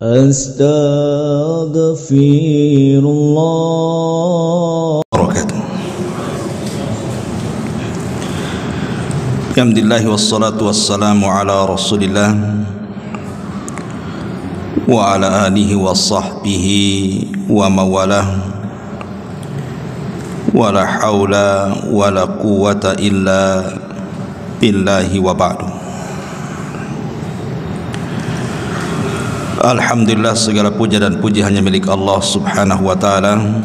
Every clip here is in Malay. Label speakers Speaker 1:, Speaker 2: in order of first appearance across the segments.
Speaker 1: Astaghfirullah.
Speaker 2: Alhamdulillah wassalatu wassalamu ala Rasulillah wa ala alihi wa sahbihi wa mawalah, wa la hawla wa la quwwata illa billahi wa ba'du. Alhamdulillah, segala puja dan puji hanya milik Allah subhanahu wa ta'ala.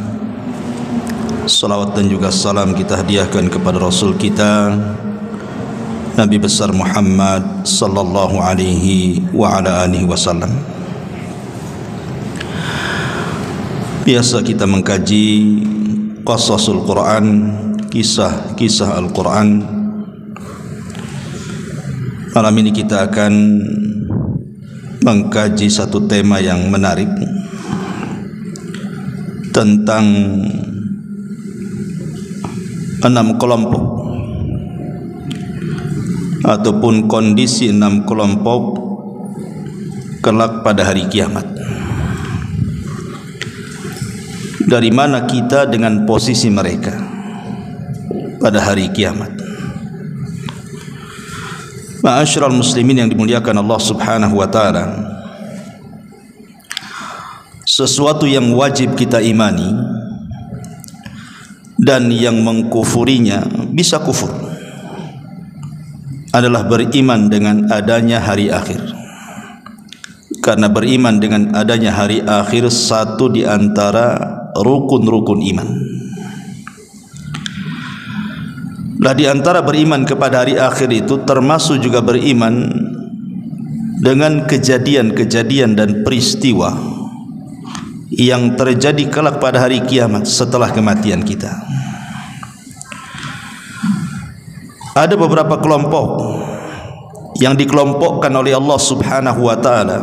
Speaker 2: Salawat dan juga salam kita hadiahkan kepada Rasul kita Nabi besar Muhammad sallallahu alaihi wa ala alihi wasallam. Biasa kita mengkaji qasasul Quran, kisah-kisah Al-Quran. Malam ini kita akan mengkaji satu tema yang menarik tentang 6 kelompok ataupun kondisi 6 kelompok kelak pada hari kiamat. Dari mana kita dengan posisi mereka pada hari kiamat? Ma'asyiral muslimin yang dimuliakan Allah subhanahu wa ta'ala, sesuatu yang wajib kita imani dan yang mengkufurinya bisa kufur adalah beriman dengan adanya hari akhir. Karena beriman dengan adanya hari akhir satu di antara rukun-rukun iman. Lah di antara beriman kepada hari akhir itu termasuk juga beriman dengan kejadian-kejadian dan peristiwa yang terjadi kelak pada hari kiamat setelah kematian kita. Ada beberapa kelompok yang dikelompokkan oleh Allah subhanahu wa ta'ala.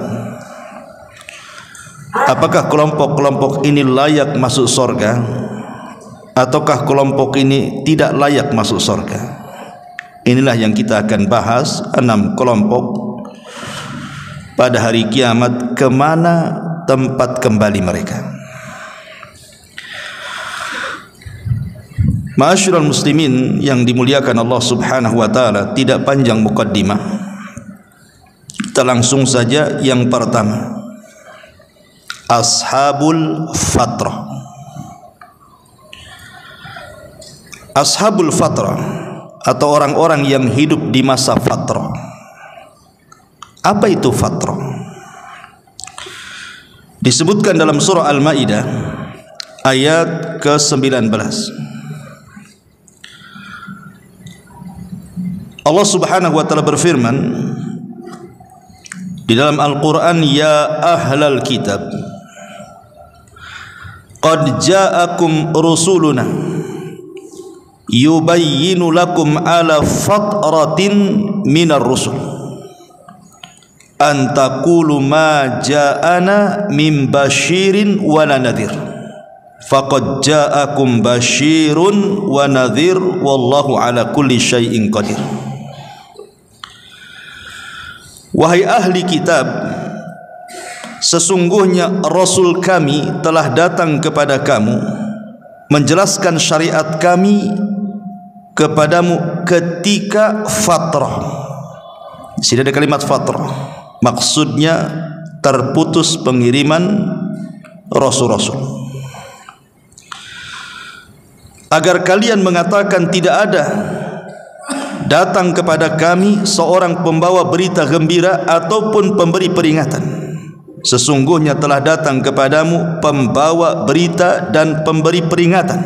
Speaker 2: Apakah kelompok-kelompok ini layak masuk surga, ataukah kelompok ini tidak layak masuk surga? Inilah yang kita akan bahas, 6 kelompok pada hari kiamat, kemana tempat kembali mereka. Ma'asyiral muslimin yang dimuliakan Allah subhanahu wa ta'ala, tidak panjang mukaddimah, kita langsung saja yang pertama, Ashabul Fatrah. Ashabul Fatrah atau orang-orang yang hidup di masa fatrah. Apa itu fatrah? Disebutkan dalam surah Al-Maidah ayat ke-19. Allah subhanahu wa ta'ala berfirman di dalam Al-Quran, ya ahlal kitab qad ja'akum rusuluna yubayyinu lakum ala fatratin minar rusul an taqulu ma ja'ana min basyirin wa nadhir faqad ja'akum basyirun wa nadhir wallahu ala kulli syai'in qadir. Wahai ahli kitab, sesungguhnya Rasul kami telah datang kepada kamu menjelaskan syariat kami kepadamu ketika fatrah. Di sini ada kalimat fatrah, maksudnya terputus pengiriman rasul-rasul. Agar kalian mengatakan tidak ada datang kepada kami seorang pembawa berita gembira ataupun pemberi peringatan. Sesungguhnya telah datang kepadamu pembawa berita dan pemberi peringatan,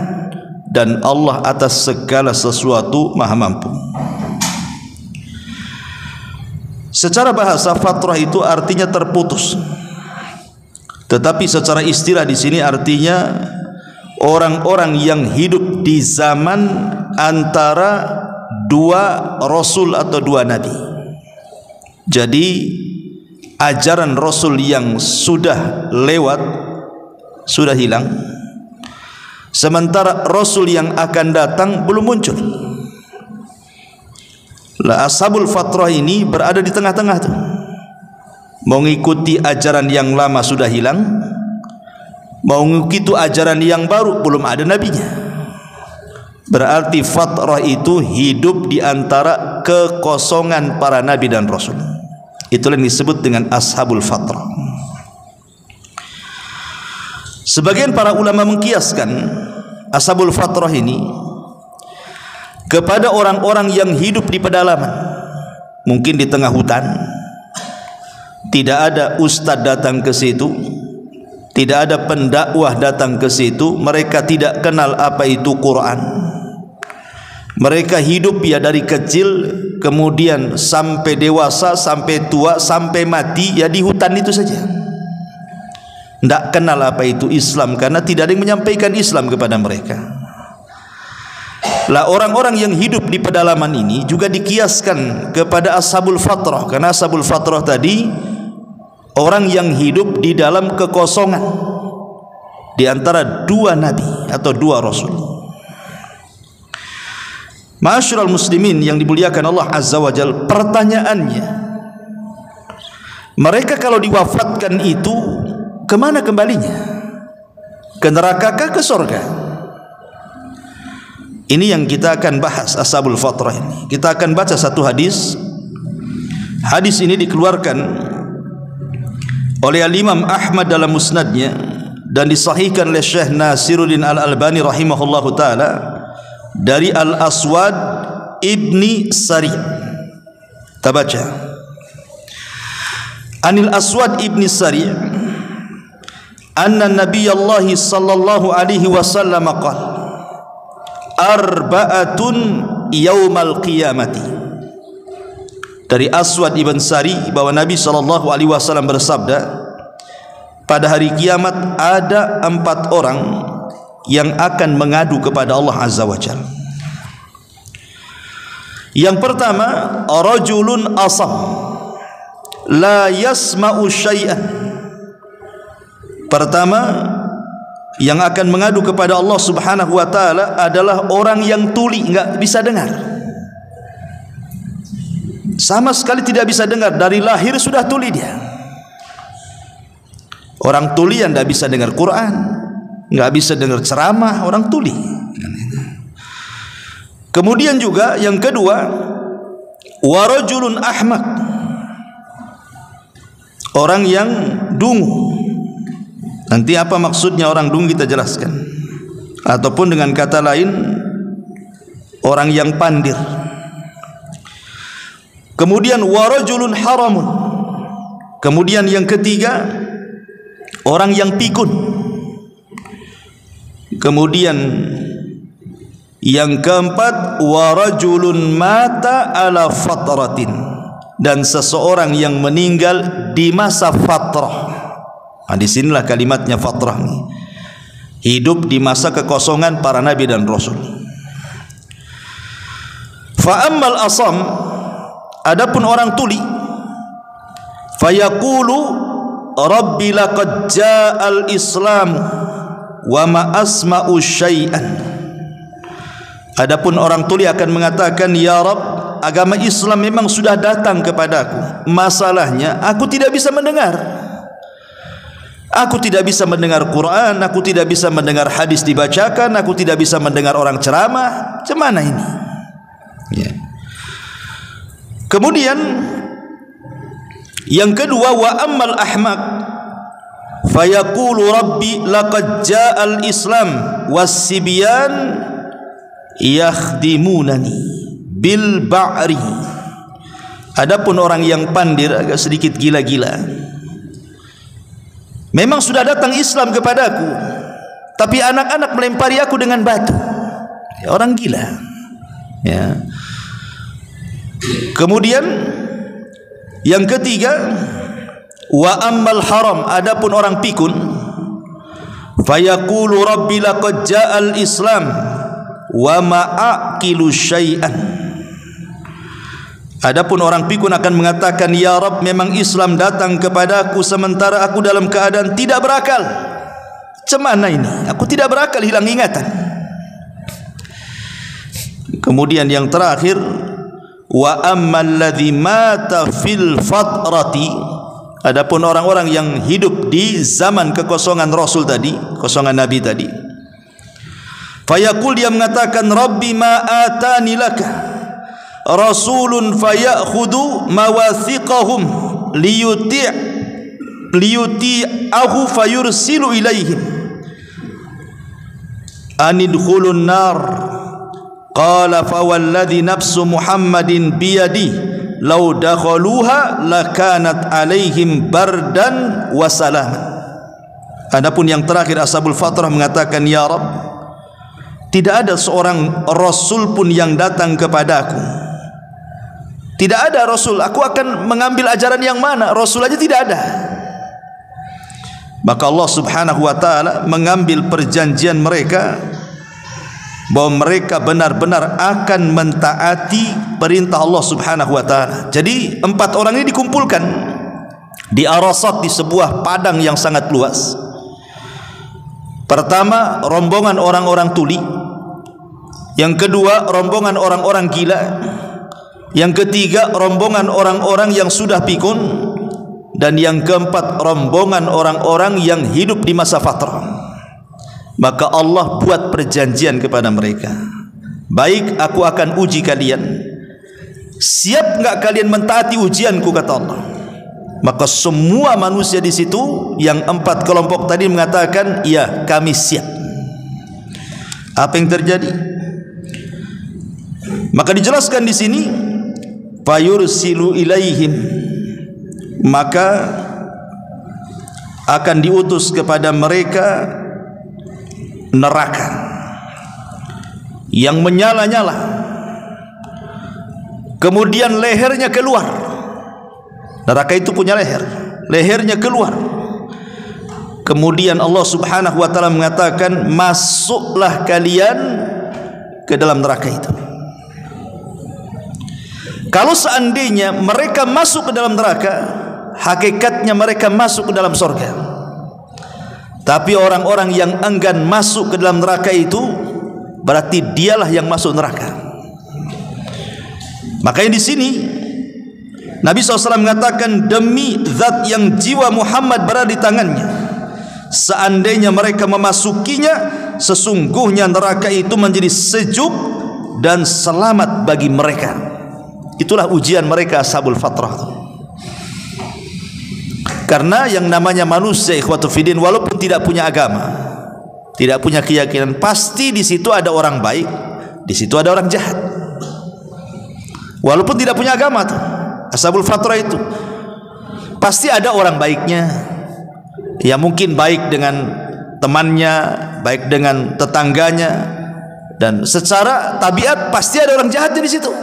Speaker 2: dan Allah atas segala sesuatu maha mampu. Secara bahasa fatrah itu artinya terputus, tetapi secara istilah di sini artinya orang-orang yang hidup di zaman antara 2 rasul atau 2 nabi. Jadi ajaran rasul yang sudah lewat, sudah hilang, sementara rasul yang akan datang belum muncul. Lah ashabul fatrah ini berada di tengah-tengah tuh. mau mengikuti ajaran yang lama sudah hilang, mau mengikuti ajaran yang baru belum ada nabinya. Berarti fatrah itu hidup di antara kekosongan para nabi dan rasul. Itulah yang disebut dengan ashabul fatrah. Sebagian para ulama mengkiaskan ashabul fatrah ini kepada orang-orang yang hidup di pedalaman, mungkin di tengah hutan, tidak ada ustaz datang ke situ, tidak ada pendakwah datang ke situ, mereka tidak kenal apa itu Quran. Mereka hidup ya dari kecil, kemudian sampai dewasa, sampai tua, sampai mati ya di hutan itu saja. Tidak kenal apa itu Islam karena tidak ada yang menyampaikan Islam kepada mereka. Lah orang-orang yang hidup di pedalaman ini juga dikiaskan kepada ashabul fatrah, karena ashabul fatrah tadi orang yang hidup di dalam kekosongan di antara dua nabi atau dua rasul. Ma'asyiral muslimin yang dimuliakan Allah Azza wa Jalla, pertanyaannya, mereka kalau diwafatkan itu kemana kembalinya? Ke nerakakah ke surga? Ini yang kita akan bahas ashabul fatrah ini. Kita akan baca satu hadis. Hadis ini dikeluarkan oleh Al-Imam Ahmad dalam musnadnya dan disahihkan oleh Syekh Nasiruddin Al-Albani rahimahullahu ta'ala dari Al-Aswad ibni Sari. Kita baca. Anil Aswad ibni Sari anna Nabiyallahi sallallahu alaihi wasallam qala arba'atun yaumal qiyamati. Dari Aswad ibn Sari bahwa Nabi sallallahu alaihi wasallam bersabda, pada hari kiamat ada 4 orang yang akan mengadu kepada Allah Azza wa Jalla. Yang pertama, rajulun asam la yasma'u syai'an. Pertama yang akan mengadu kepada Allah Subhanahu wa taala adalah orang yang tuli, enggak bisa dengar. Sama sekali tidak bisa dengar, dari lahir sudah tuli dia. Orang tuli yang tidak bisa dengar Quran, enggak bisa dengar ceramah, orang tuli. Kemudian juga yang kedua, warajulun ahmak, orang yang dungu. Nanti apa maksudnya orang dungu kita jelaskan. Ataupun dengan kata lain, orang yang pandir. Kemudian warajulun haramun. Kemudian yang ketiga, orang yang pikun. Kemudian yang keempat, warajulun mata ala fatratin, dan seseorang yang meninggal di masa fatrah. Nah, disinilah kalimatnya fatrah nih. Hidup di masa kekosongan para nabi dan rasul. Fa ammal asam, adapun orang tuli, fayaqulu rabbi laqad ja'al islam wa ma asma'u syai'an. Adapun orang tuli akan mengatakan, ya Rabb, agama Islam memang sudah datang kepadaku. Masalahnya aku tidak bisa mendengar. Aku tidak bisa mendengar Quran, aku tidak bisa mendengar hadis dibacakan, aku tidak bisa mendengar orang ceramah. Macam mana ini? Ya. Kemudian yang kedua, wa ammal ahmaq fayaqulu rabbi laqad ja'al islam was-sibyan yakhdimunani bil ba'ri. Adapun orang yang pandir, agak sedikit gila-gila, memang sudah datang Islam kepadaku, tapi anak-anak melempari aku dengan batu. Ya, orang gila. Ya. Kemudian yang ketiga, wa ammal haram, adapun orang pikun, fayaqulu rabbi laqad ja'al islam wa ma'aqilu syai'an. Adapun orang pikun akan mengatakan, ya Rabb, memang Islam datang kepadaku sementara aku dalam keadaan tidak berakal. Cemana ini? Aku tidak berakal, hilang ingatan. Kemudian yang terakhir, wa ammal ladzi mata fil fatrati, Adapun orang-orang yang hidup di zaman kekosongan Rasul tadi, kosongan Nabi tadi, fayaqul, dia mengatakan, Rabbi ma atani laka rasulun fayakhudhu mawathiqahum liyuti'ahu fayursilu ilaihim anidkhulun nar. Qala fawalladhi nafsu Muhammadin biyadi law dakhaluha lakanat alaihim bardan wa salaman. Adapun yang terakhir, Ashabul Fatrah mengatakan, ya Rabb, tidak ada seorang rasul pun yang datang kepadaku. Tidak ada rasul. Aku akan mengambil ajaran yang mana? Rasul aja tidak ada. Maka Allah Subhanahu wa taala mengambil perjanjian mereka bahwa mereka benar-benar akan mentaati perintah Allah Subhanahu wa taala. Jadi 4 orang ini dikumpulkan di Arasat, di sebuah padang yang sangat luas. Pertama, rombongan orang-orang tuli. Yang kedua, rombongan orang-orang gila. Yang ketiga, rombongan orang-orang yang sudah pikun. Dan yang keempat, rombongan orang-orang yang hidup di masa fatrah. Maka Allah buat perjanjian kepada mereka, baik, aku akan uji kalian. Siap enggak kalian mentaati ujianku, kata Allah. Maka semua manusia di situ, yang 4 kelompok tadi mengatakan, ya, kami siap. Apa yang terjadi? Maka dijelaskan di sini, fayursilu ilaihim, maka akan diutus kepada mereka neraka yang menyala-nyala, kemudian lehernya keluar. Neraka itu punya leher, lehernya keluar. Kemudian Allah Subhanahu wa taala mengatakan, masuklah kalian ke dalam neraka itu. Kalau seandainya mereka masuk ke dalam neraka, hakikatnya mereka masuk ke dalam surga. Tapi orang-orang yang enggan masuk ke dalam neraka itu, berarti dialah yang masuk neraka. Makanya di sini Nabi SAW mengatakan, demi zat yang jiwa Muhammad berada di tangannya, seandainya mereka memasukinya, sesungguhnya neraka itu menjadi sejuk dan selamat bagi mereka. Itulah ujian mereka, Ashabul Fatrah. Karena yang namanya manusia, ikhwatu fiddin, walaupun tidak punya agama, tidak punya keyakinan, pasti di situ ada orang baik, di situ ada orang jahat. Walaupun tidak punya agama tuh, Ashabul Fatrah itu pasti ada orang baiknya. Ya mungkin baik dengan temannya, baik dengan tetangganya, dan secara tabiat pasti ada orang jahatnya di situ.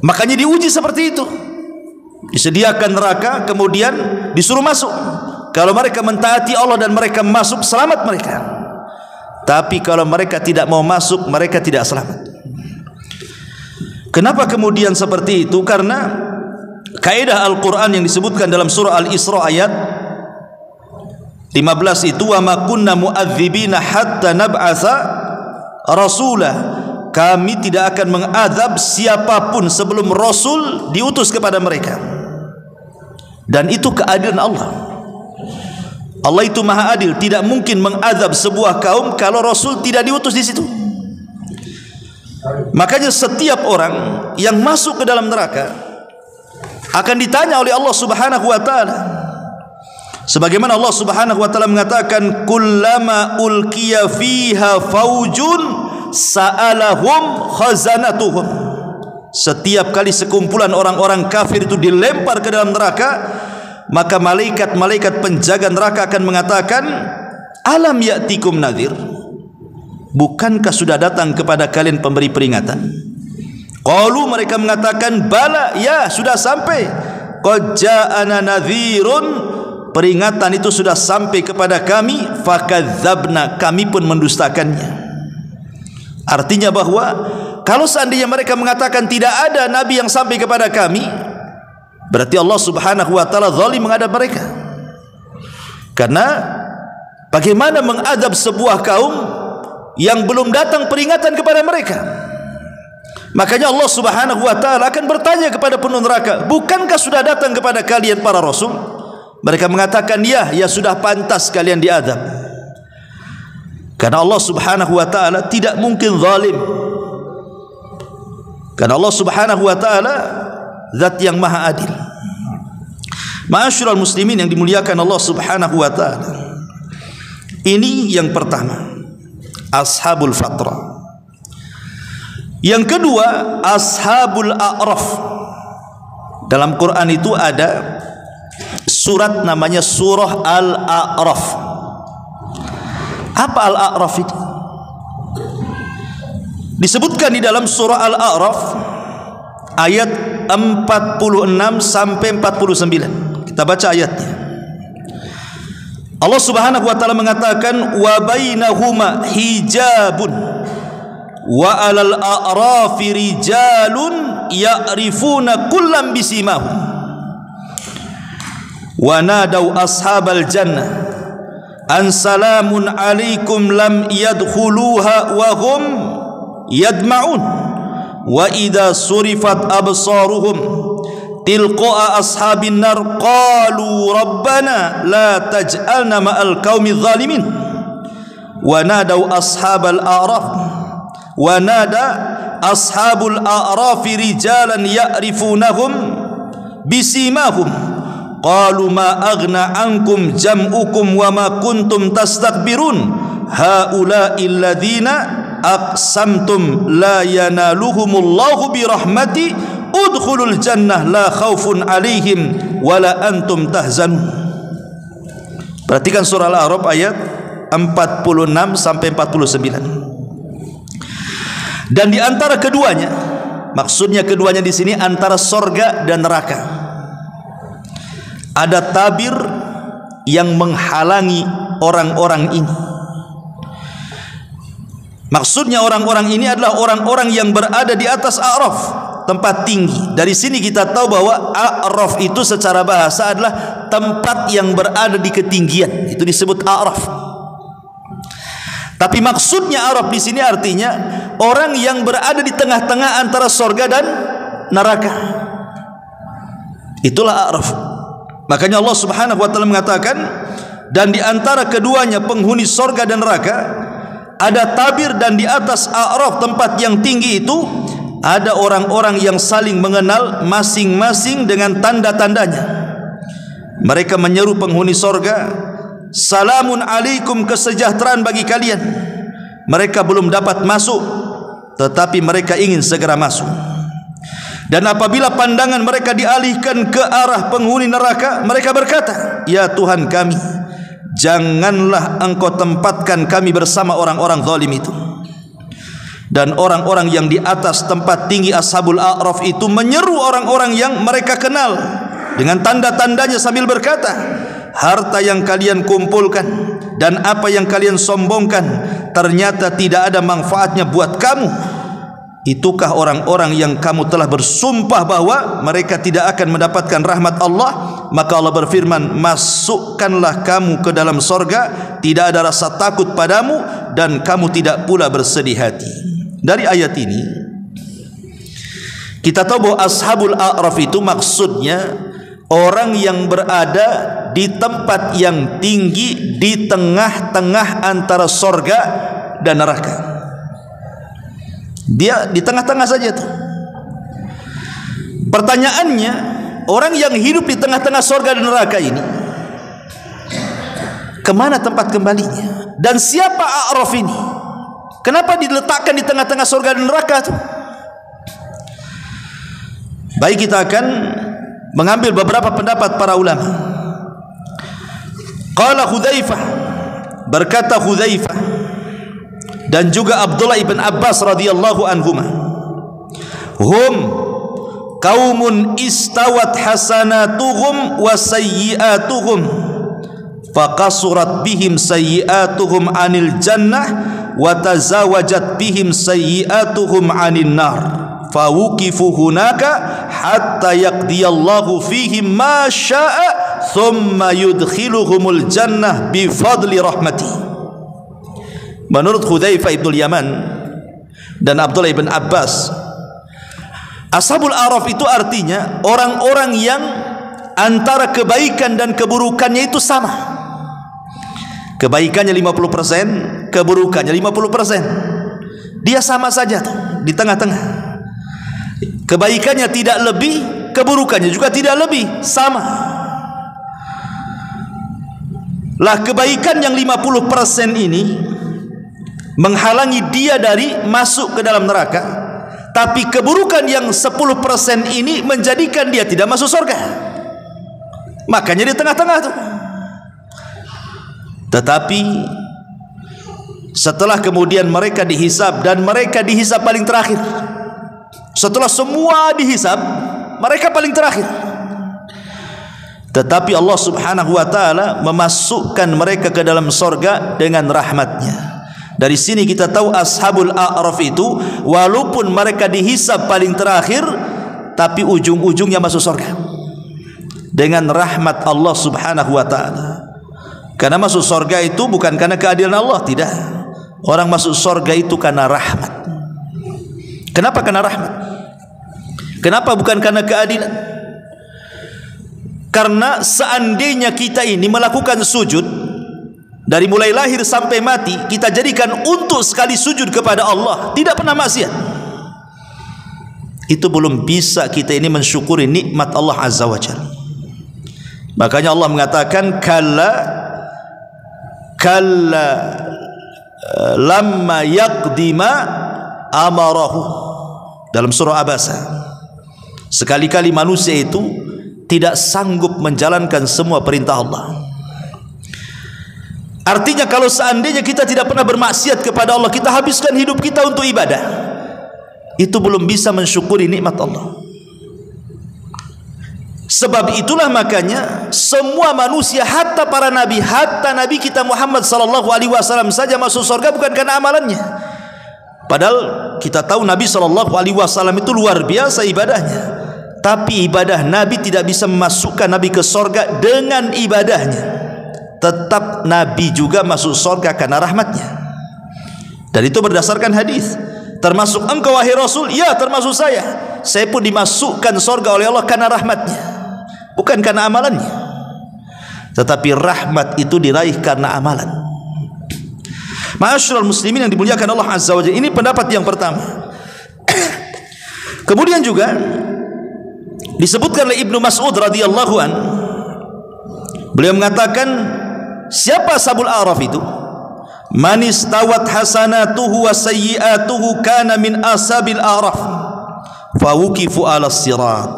Speaker 2: Makanya diuji seperti itu. Disediakan neraka, kemudian disuruh masuk. Kalau mereka mentaati Allah dan mereka masuk, selamat mereka. Tapi kalau mereka tidak mau masuk, mereka tidak selamat. Kenapa kemudian seperti itu? Karena kaidah Al-Quran yang disebutkan dalam surah Al-Isra ayat 15 itu, wa ma kunna mu'adzibina hatta nab'atsa rasulah. Kami tidak akan mengadab siapapun sebelum Rasul diutus kepada mereka. Dan itu keadilan Allah. Allah itu maha adil, tidak mungkin mengadab sebuah kaum kalau Rasul tidak diutus di situ. Makanya setiap orang yang masuk ke dalam neraka akan ditanya oleh Allah Subhanahu wa taala. Sebagaimana Allah Subhanahu wa taala mengatakan, kullama ulqiya fiha faujun sa'alahum khazanatuhum. Setiap kali sekumpulan orang-orang kafir itu dilempar ke dalam neraka, maka malaikat-malaikat penjaga neraka akan mengatakan, alam ya'tikum nadhir, bukankah sudah datang kepada kalian pemberi peringatan? Qalu, mereka mengatakan, bala, ya sudah sampai. Qad ja'ana nadhirun, peringatan itu sudah sampai kepada kami. Fakadzabna, kami pun mendustakannya. Artinya bahwa kalau seandainya mereka mengatakan tidak ada nabi yang sampai kepada kami, berarti Allah Subhanahu wa taala zalim menghadap mereka. Karena bagaimana mengadab sebuah kaum yang belum datang peringatan kepada mereka? Makanya Allah Subhanahu wa taala akan bertanya kepada penuh neraka, bukankah sudah datang kepada kalian para rasul? Mereka mengatakan, ya sudah pantas kalian diazab. Karena Allah Subhanahu wa taala tidak mungkin zalim. Karena Allah Subhanahu wa taala zat yang maha adil. Ma'asyiral muslimin yang dimuliakan Allah Subhanahu wa taala. Ini yang pertama, ashabul fatrah. Yang kedua, ashabul a'raf. Dalam Quran itu ada surat namanya surah Al-A'raf. Apa Al-A'raf itu? Disebutkan di dalam surah Al-A'raf ayat 46 sampai 49. Kita baca ayatnya. Allah Subhanahu wa taala mengatakan, wa bainahuma hijabun wa 'alal a'rafi rijalun ya'rifuna kullam bisimahum wa nadau ashabal jannah an salamun 'alaikum lam yadkhuluha wa hum yadma'un wa idza surifat absaruhum tilqa'a ashabin nar qalu rabbana la taj'alna ma'al qaumidh zalimin wa nadau ashabal a'raf wa nada ashabul a'rafi rijalan ya'rifunahum bisimahum qalu ma aghna ankum jam'ukum wa ma kuntum tastakbirun haula'i alladhina aqsamtum la yanaluhumullahu birahmati udkhulul jannah la khaufun alaihim wa la antum tahzanun. Perhatikan surah Al-A'raf ayat 46 sampai 49. Dan di antara keduanya, maksudnya keduanya di sini antara sorga dan neraka, ada tabir yang menghalangi orang-orang ini. Maksudnya orang-orang ini adalah orang-orang yang berada di atas A'raf, tempat tinggi. Dari sini kita tahu bahwa A'raf itu secara bahasa adalah tempat yang berada di ketinggian. Itu disebut A'raf. Tapi maksudnya A'raf di sini artinya orang yang berada di tengah-tengah antara sorga dan neraka. Itulah A'raf. Makanya Allah Subhanahu wa taala mengatakan, dan di antara keduanya penghuni sorga dan neraka ada tabir, dan di atas A'raf tempat yang tinggi itu ada orang-orang yang saling mengenal masing-masing dengan tanda-tandanya. Mereka menyeru penghuni sorga, salamun alaikum, kesejahteraan bagi kalian. Mereka belum dapat masuk, tetapi mereka ingin segera masuk. Dan apabila pandangan mereka dialihkan ke arah penghuni neraka, mereka berkata, ya Tuhan kami, janganlah engkau tempatkan kami bersama orang-orang zalim itu. Dan orang-orang yang di atas tempat tinggi ashabul a'raf itu menyeru orang-orang yang mereka kenal dengan tanda-tandanya sambil berkata, harta yang kalian kumpulkan dan apa yang kalian sombongkan ternyata tidak ada manfaatnya buat kamu. Itukah orang-orang yang kamu telah bersumpah bahwa mereka tidak akan mendapatkan rahmat Allah? Maka Allah berfirman, masukkanlah kamu ke dalam sorga, tidak ada rasa takut padamu dan kamu tidak pula bersedih hati. Dari ayat ini kita tahu bahwa ashabul a'raf itu maksudnya orang yang berada di tempat yang tinggi di tengah-tengah antara sorga dan neraka. Dia di tengah-tengah saja tuh. Pertanyaannya, orang yang hidup di tengah-tengah sorga dan neraka ini kemana tempat kembalinya? Dan siapa A'raf ini? Kenapa diletakkan di tengah-tengah sorga dan neraka tuh? Baik, kita akan mengambil beberapa pendapat para ulama. Qala Hudzaifah, berkata Hudzaifah dan juga Abdullah ibn Abbas radhiyallahu anhuma, hum qaumun istawat hasanatuhum wa sayyi'atuhum faqasurat bihim sayyi'atuhum 'anil jannah wa tazawajat bihim sayyi'atuhum 'anin nar fawuqifu hunaka hatta yaqdiyallahu fihim ma syaa thumma yudkhiluhumul jannah bi fadli rahmatihi. Menurut Hudzaifah ibn Yaman dan Abdullah ibn Abbas, Ashabul A'raf itu artinya orang-orang yang antara kebaikan dan keburukannya itu sama. Kebaikannya 50%, keburukannya 50%. Dia sama saja tuh, di tengah-tengah. Kebaikannya tidak lebih, keburukannya juga tidak lebih, sama. Lah kebaikan yang 50% ini menghalangi dia dari masuk ke dalam neraka, tapi keburukan yang 10% ini menjadikan dia tidak masuk surga. Makanya di tengah-tengah tuh. Tetapi setelah kemudian mereka dihisab, dan mereka dihisab paling terakhir. Setelah semua dihisab, mereka paling terakhir. Tetapi Allah Subhanahu wa ta'ala memasukkan mereka ke dalam surga dengan rahmatnya. Dari sini kita tahu Ashabul A'raf itu walaupun mereka dihisab paling terakhir, tapi ujung-ujungnya masuk surga dengan rahmat Allah Subhanahu wa ta'ala. Karena masuk surga itu bukan karena keadilan Allah, tidak. Orang masuk surga itu karena rahmat. Kenapa karena rahmat? Kenapa bukan karena keadilan? Karena seandainya kita ini melakukan sujud dari mulai lahir sampai mati, kita jadikan untuk sekali sujud kepada Allah, tidak pernah maksiat, itu belum bisa kita ini mensyukuri nikmat Allah Azza wa Jalla. Makanya Allah mengatakan kalla lamma yaqdima amarahu dalam surah Abasa. Sekali-kali manusia itu tidak sanggup menjalankan semua perintah Allah. Artinya kalau seandainya kita tidak pernah bermaksiat kepada Allah, kita habiskan hidup kita untuk ibadah, itu belum bisa mensyukuri nikmat Allah. Sebab itulah makanya semua manusia, hatta para nabi, hatta Nabi kita Muhammad sallallahu alaihi wasallam saja masuk surga bukan karena amalannya. Padahal kita tahu Nabi sallallahu alaihi wasallam itu luar biasa ibadahnya. Tapi ibadah Nabi tidak bisa memasukkan Nabi ke surga dengan ibadahnya. Tetap Nabi juga masuk surga karena rahmatnya. Dan itu berdasarkan hadis. Termasuk engkau wahai Rasul? Ya, termasuk saya. Saya pun dimasukkan surga oleh Allah karena rahmatnya, bukan karena amalannya. Tetapi rahmat itu diraih karena amalan. Ma'asyiral muslimin yang dimuliakan Allah Azza wa Jalla, ini pendapat yang pertama. Kemudian juga disebutkan oleh Ibnu Mas'ud radhiyallahu an, beliau mengatakan, siapa Ashabul A'raf itu? Man istawat hasanatuhu wa sayyi'atuhu kana min ashabil a'raf fawuqifu 'ala sirat.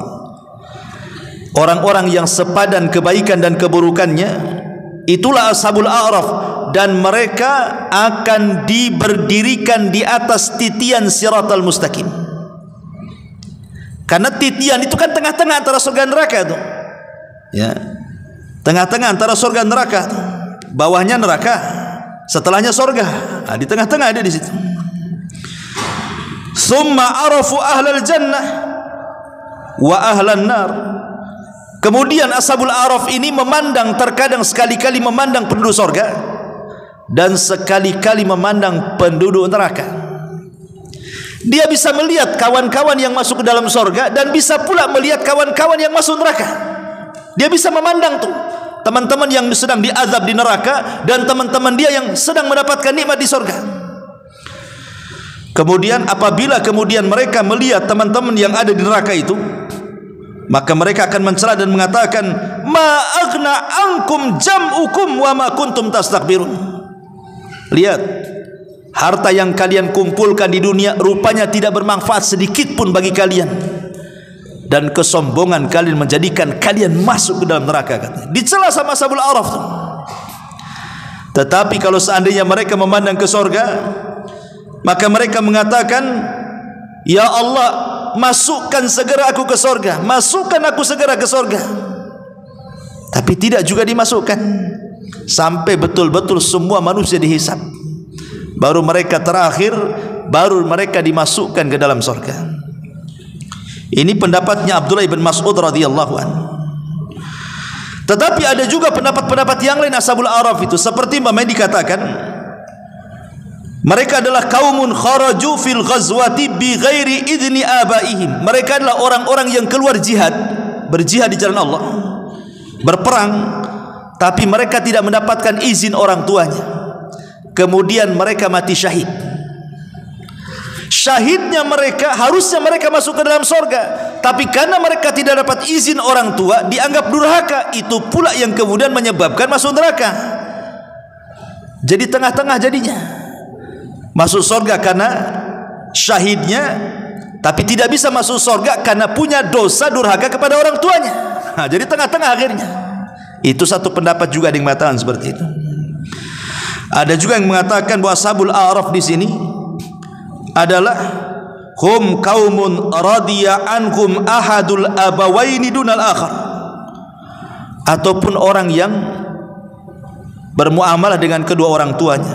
Speaker 2: Orang-orang yang sepadan kebaikan dan keburukannya, itulah Ashabul A'raf, dan mereka akan diberdirikan di atas titian siratal mustaqim. Karena titian itu kan tengah-tengah antara surga dan neraka tuh. Ya. Tengah-tengah antara surga dan neraka tuh. Bawahnya neraka, setelahnya surga. Nah, di tengah-tengah ada di situ. Tsumma arafu ahlal jannah wa ahlan nar. Kemudian Ashabul A'raf ini memandang, terkadang sekali-kali memandang penduduk surga dan sekali-kali memandang penduduk neraka. Dia bisa melihat kawan-kawan yang masuk ke dalam surga dan bisa pula melihat kawan-kawan yang masuk neraka. Dia bisa memandang tuh teman-teman yang sedang diazab di neraka dan teman-teman dia yang sedang mendapatkan nikmat di surga. Kemudian apabila kemudian mereka melihat teman-teman yang ada di neraka itu, maka mereka akan mencela dan mengatakan, ma aghna ankum jam'ukum wa ma kuntum tastakbirun. Lihat, harta yang kalian kumpulkan di dunia rupanya tidak bermanfaat sedikit pun bagi kalian, dan kesombongan kalian menjadikan kalian masuk ke dalam neraka. Dicela sama Ashabul A'raf. Tetapi kalau seandainya mereka memandang ke surga, maka mereka mengatakan, ya Allah, masukkan segera aku ke surga, masukkan aku segera ke surga. Tapi tidak juga dimasukkan sampai betul-betul semua manusia dihisab. Baru mereka terakhir, baru mereka dimasukkan ke dalam surga. Ini pendapatnya Abdullah bin Mas'ud radhiyallahu anhu. Tetapi ada juga pendapat-pendapat yang lain Ashabul A'raf itu, seperti Imam dikatakan, Mereka adalah kaumun kharaju fil ghazwati bi ghairi idni abaihim. Mereka adalah orang-orang yang keluar jihad, berjihad di jalan Allah, berperang, tapi mereka tidak mendapatkan izin orang tuanya. Kemudian mereka mati syahid. Syahidnya mereka, harusnya mereka masuk ke dalam sorga, tapi karena mereka tidak dapat izin orang tua, dianggap durhaka. Itu pula yang kemudian menyebabkan masuk neraka. Jadi tengah-tengah jadinya, masuk sorga karena syahidnya, tapi tidak bisa masuk sorga karena punya dosa durhaka kepada orang tuanya. Nah, jadi tengah-tengah akhirnya. Itu satu pendapat juga yang mengatakan seperti itu. Ada juga yang mengatakan bahwa ashabul a'raf di sini adalah hum kaumun radiya anhum ahadul abawaini dunal akhar, ataupun orang yang bermuamalah dengan kedua orang tuanya.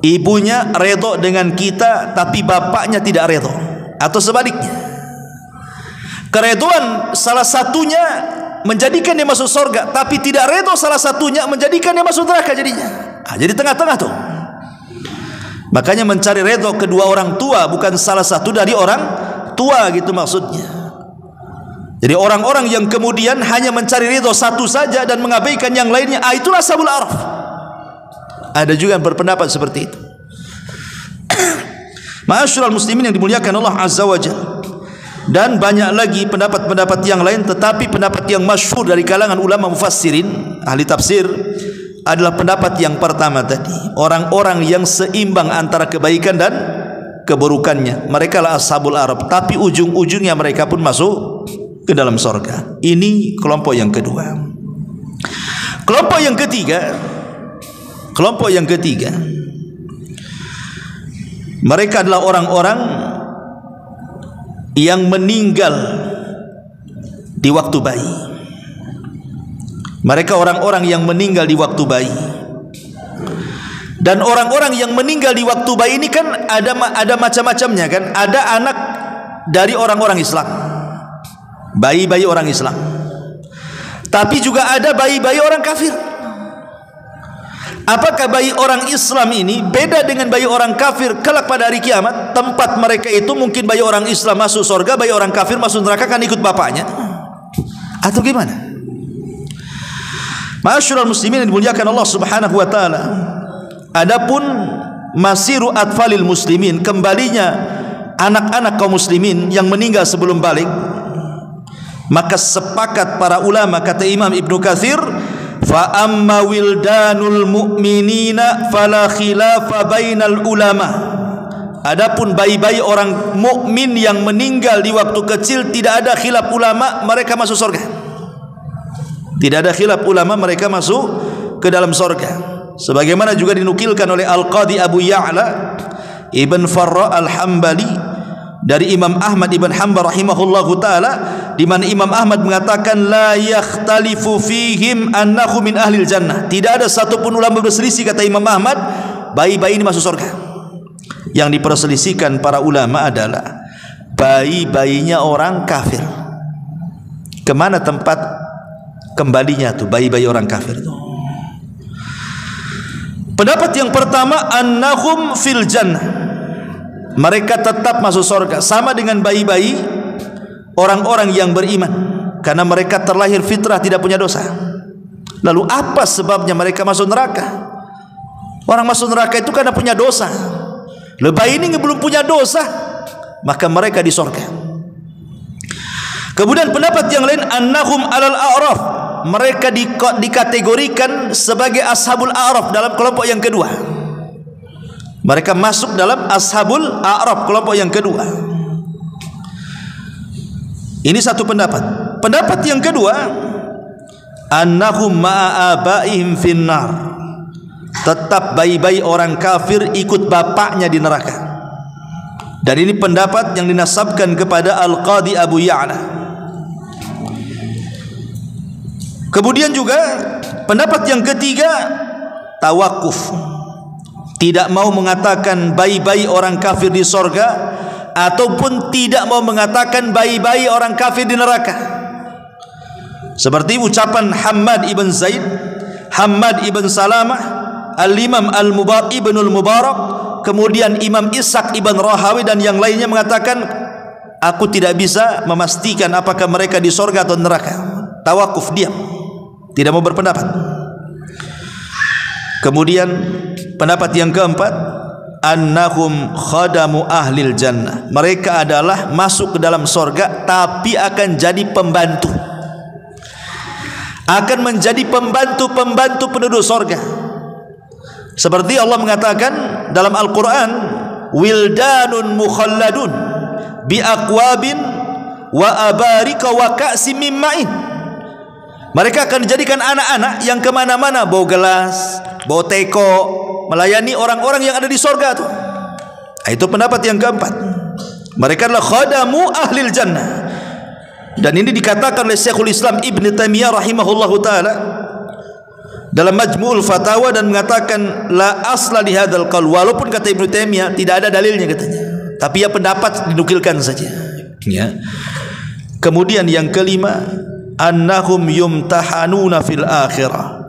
Speaker 2: Ibunya redha dengan kita tapi bapaknya tidak redha, atau sebaliknya. Keredoan salah satunya menjadikan dia masuk surga, tapi tidak redha salah satunya menjadikan dia masuk neraka jadinya. Nah, jadi tengah-tengah tuh. Makanya mencari redha kedua orang tua bukan salah satu dari orang tua, gitu maksudnya. Jadi orang-orang yang kemudian hanya mencari redha satu saja dan mengabaikan yang lainnya, itulah ashabul a'raf. Ada juga yang berpendapat seperti itu. Ma'asyiral muslimin yang dimuliakan Allah Azza wa Jalla. Dan banyak lagi pendapat-pendapat yang lain, tetapi pendapat yang masyhur dari kalangan ulama mufassirin, ahli tafsir, adalah pendapat yang pertama tadi. Orang-orang yang seimbang antara kebaikan dan keburukannya, mereka lah ashabul a'raf, tapi ujung-ujungnya mereka pun masuk ke dalam surga. Ini kelompok yang kedua. Kelompok yang ketiga, mereka adalah orang-orang yang meninggal di waktu bayi. Mereka orang-orang yang meninggal di waktu bayi. Dan orang-orang yang meninggal di waktu bayi ini kan ada macam-macamnya kan. Ada anak dari orang-orang Islam, bayi-bayi orang Islam, tapi juga ada bayi-bayi orang kafir. Apakah bayi orang Islam ini beda dengan bayi orang kafir kelak pada hari kiamat? Tempat mereka itu mungkin bayi orang Islam masuk surga, bayi orang kafir masuk neraka, kan ikut bapaknya, atau gimana? Ma'asyiral muslimin yang dimuliakan Allah Subhanahu wa taala. Adapun masiru atfalil muslimin, kembalinya anak-anak kaum muslimin yang meninggal sebelum balik, maka sepakat para ulama, kata Imam Ibnu Katsir, fa amma wildanul mu'minina fala khilafa bainal ulama. Adapun bayi-bayi orang mukmin yang meninggal di waktu kecil, tidak ada khilaf ulama, mereka masuk surga. Tidak ada khilaf ulama, mereka masuk ke dalam surga. Sebagaimana juga dinukilkan oleh Al-Qadi Abu Ya'la Ibn Farra Al-Hambali dari Imam Ahmad Ibn Hanbal rahimahullahu ta'ala, di mana Imam Ahmad mengatakan la yakhtalifu fihim annahu min ahlil jannah. Tidak ada satupun ulama berselisih, kata Imam Ahmad, bayi-bayi ini masuk surga. Yang diperselisihkan para ulama adalah bayi-bayinya orang kafir. Kemana tempat kembalinya tuh bayi-bayi orang kafir itu? Pendapat yang pertama, annahum fil jannah, mereka tetap masuk surga, sama dengan bayi-bayi orang-orang yang beriman, karena mereka terlahir fitrah tidak punya dosa. Lalu apa sebabnya mereka masuk neraka? Orang masuk neraka itu karena punya dosa. Bayi ini belum punya dosa, maka mereka di surga. Kemudian pendapat yang lain, annahum alal a'raf, mereka dikategorikan sebagai ashabul a'raf dalam kelompok yang kedua. Mereka masuk dalam ashabul a'raf, kelompok yang kedua. Ini satu pendapat. Pendapat yang kedua, annahum ma'a abaihim finnar, tetap bayi-bayi orang kafir ikut bapaknya di neraka. Dan ini pendapat yang dinasabkan kepada Al-Qadi Abu Ya'la. Kemudian juga pendapat yang ketiga, tawakuf, tidak mau mengatakan bayi-bayi orang kafir di sorga, ataupun tidak mau mengatakan bayi-bayi orang kafir di neraka. Seperti ucapan Hammad ibn Zaid, Hammad ibn Salamah, Al-Imam Al-Mubarak, Ibnul Mubarak, kemudian Imam Ishaq ibn Rahawi dan yang lainnya mengatakan, aku tidak bisa memastikan apakah mereka di surga atau neraka. Tawakuf, diam, tidak mau berpendapat. Kemudian pendapat yang keempat, annahum khadamu ahlil jannah, mereka adalah masuk ke dalam surga tapi akan jadi pembantu, akan menjadi pembantu-pembantu penduduk surga. Seperti Allah mengatakan dalam Al-Quran, wildanun mukhalladun bi aqwabin wa abarika wa ka'sim min ma'in. Mereka akan dijadikan anak-anak yang kemana-mana bawa gelas, bawa teko, melayani orang-orang yang ada di surga itu. Itu pendapat yang keempat. Mereka adalah khadamu ahlil jannah. Dan ini dikatakan oleh Syekhul Islam Ibn Taimiyah rahimahullahu ta'ala dalam Majmu'ul Fatawa, dan mengatakan la asla li hadzal qaul, walaupun kata Ibnu Taimiyah tidak ada dalilnya katanya, tapi ya pendapat dinukilkan saja ya. Kemudian yang kelima, annahum yumtahanuna fil akhirah.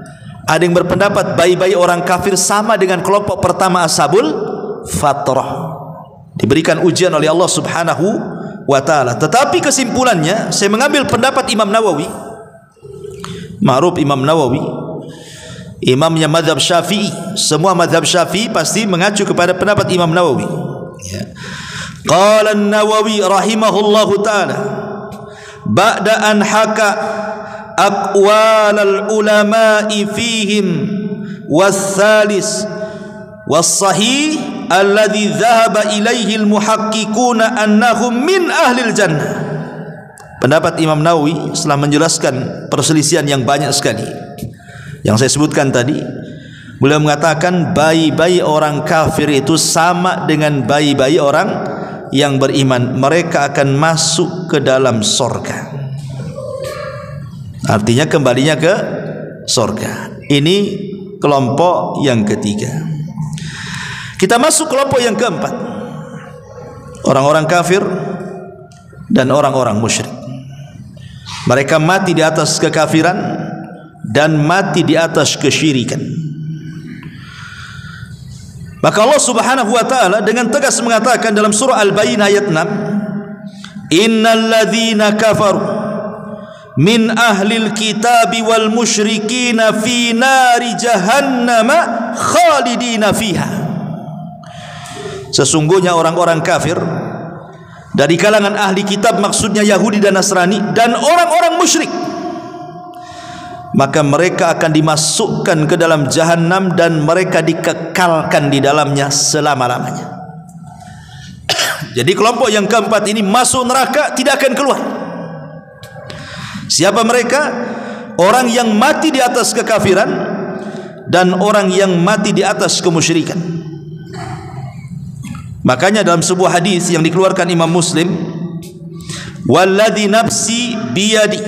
Speaker 2: Ada yang berpendapat bayi-bayi orang kafir sama dengan kelompok pertama ashabul fatrah, diberikan ujian oleh Allah Subhanahu wa ta'ala. Tetapi kesimpulannya saya mengambil pendapat Imam Nawawi. Ma'ruf Imam Nawawi imamnya mazhab Syafi'i. Semua mazhab Syafi'i pasti mengacu kepada pendapat Imam Nawawi ya. Qala an-Nawawi rahimahullahu ta'ala ba'da an haka aqwal al-ulama'i fihim was-salis was-sahih alladhi dhahaba ilaihi al-muhaqqiquna annahum min ahlil jannah. Pendapat Imam Nawawi setelah menjelaskan perselisihan yang banyak sekali yang saya sebutkan tadi, beliau mengatakan bayi-bayi orang kafir itu sama dengan bayi-bayi orang yang beriman, mereka akan masuk ke dalam surga. Artinya kembalinya ke surga. Ini kelompok yang ketiga. Kita masuk kelompok yang keempat, orang-orang kafir dan orang-orang musyrik. Mereka mati di atas kekafiran dan mati di atas kesyirikan. Maka Allah Subhanahu wa ta'ala dengan tegas mengatakan dalam surah Al-Baqarah ayat 6, innal ladzina kafaru min ahlil kitabi wal musyrikina fi nari jahannama khalidina fiha. Sesungguhnya orang-orang kafir dari kalangan ahli kitab, maksudnya Yahudi dan Nasrani, dan orang-orang musyrik, maka mereka akan dimasukkan ke dalam jahanam dan mereka dikekalkan di dalamnya selama-lamanya. Jadi kelompok yang keempat ini masuk neraka, tidak akan keluar. Siapa mereka? Orang yang mati di atas kekafiran dan orang yang mati di atas kemusyrikan. Makanya dalam sebuah hadis yang dikeluarkan Imam Muslim, walladzi nafsi biyadi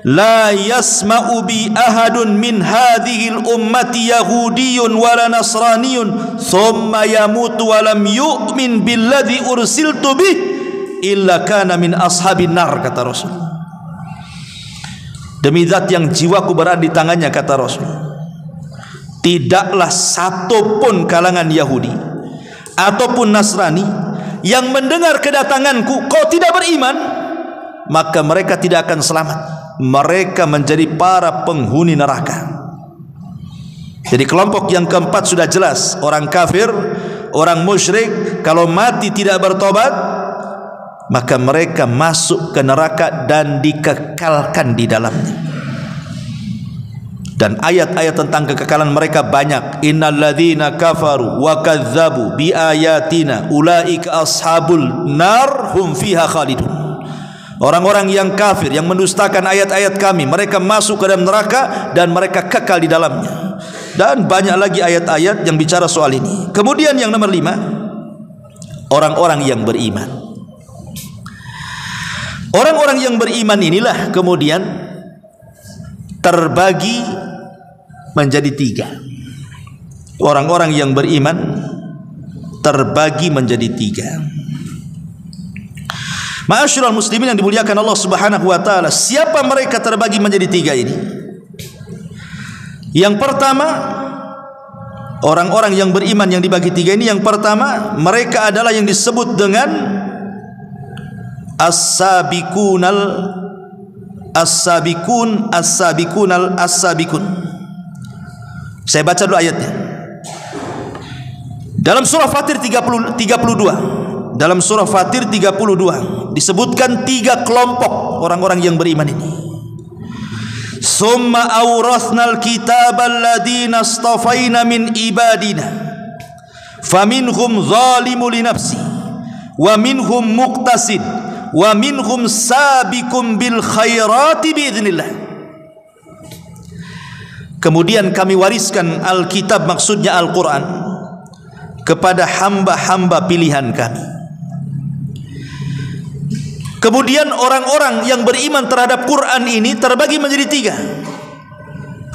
Speaker 2: la yasma'u bi ahadun min hadhihi al-ummati yahudiyyun wala nasraniyun thumma yamutu wa lam yu'min billadhi ursiltu bih illa kana min ashabin nar, kata Rasul. Demi zat yang jiwaku berada di tangannya, kata Rasul, tidaklah satu pun kalangan Yahudi ataupun Nasrani yang mendengar kedatanganku kau tidak beriman, maka mereka tidak akan selamat. Mereka menjadi para penghuni neraka. Jadi kelompok yang keempat sudah jelas, orang kafir, orang musyrik, kalau mati tidak bertobat, maka mereka masuk ke neraka dan dikekalkan di dalamnya. Dan ayat-ayat tentang kekekalan mereka banyak. Innalladzina kafaru wa kadzdzabu bi ayatina ulaika ashabul nar hum fiha khalidun. Orang-orang yang kafir, yang mendustakan ayat-ayat kami, mereka masuk ke dalam neraka dan mereka kekal di dalamnya. Dan banyak lagi ayat-ayat yang bicara soal ini. Kemudian yang nomor 5, orang-orang yang beriman. Orang-orang yang beriman inilah kemudian terbagi menjadi 3. Orang-orang yang beriman terbagi menjadi 3. Ma'asyiral muslimin yang dimuliakan Allah Subhanahu wa ta'ala, siapa mereka terbagi menjadi 3 ini? Yang pertama, Orang-orang yang beriman yang dibagi tiga ini, yang pertama, mereka adalah yang disebut dengan as-sabiqun. Saya baca dulu ayatnya. Dalam surah Fatir 32, dalam surah Fatir 32 disebutkan tiga kelompok orang-orang yang beriman ini. Summa awrathnal kitabal ladina astafaina min ibadina faminhum zalimun li nafsi wa minhum muqtasid wa minhum sabiqum bil khairati biidznillah. Kemudian kami wariskan Alkitab, maksudnya Al-Quran, kepada hamba-hamba pilihan kami. Kemudian orang-orang yang beriman terhadap Quran ini terbagi menjadi tiga.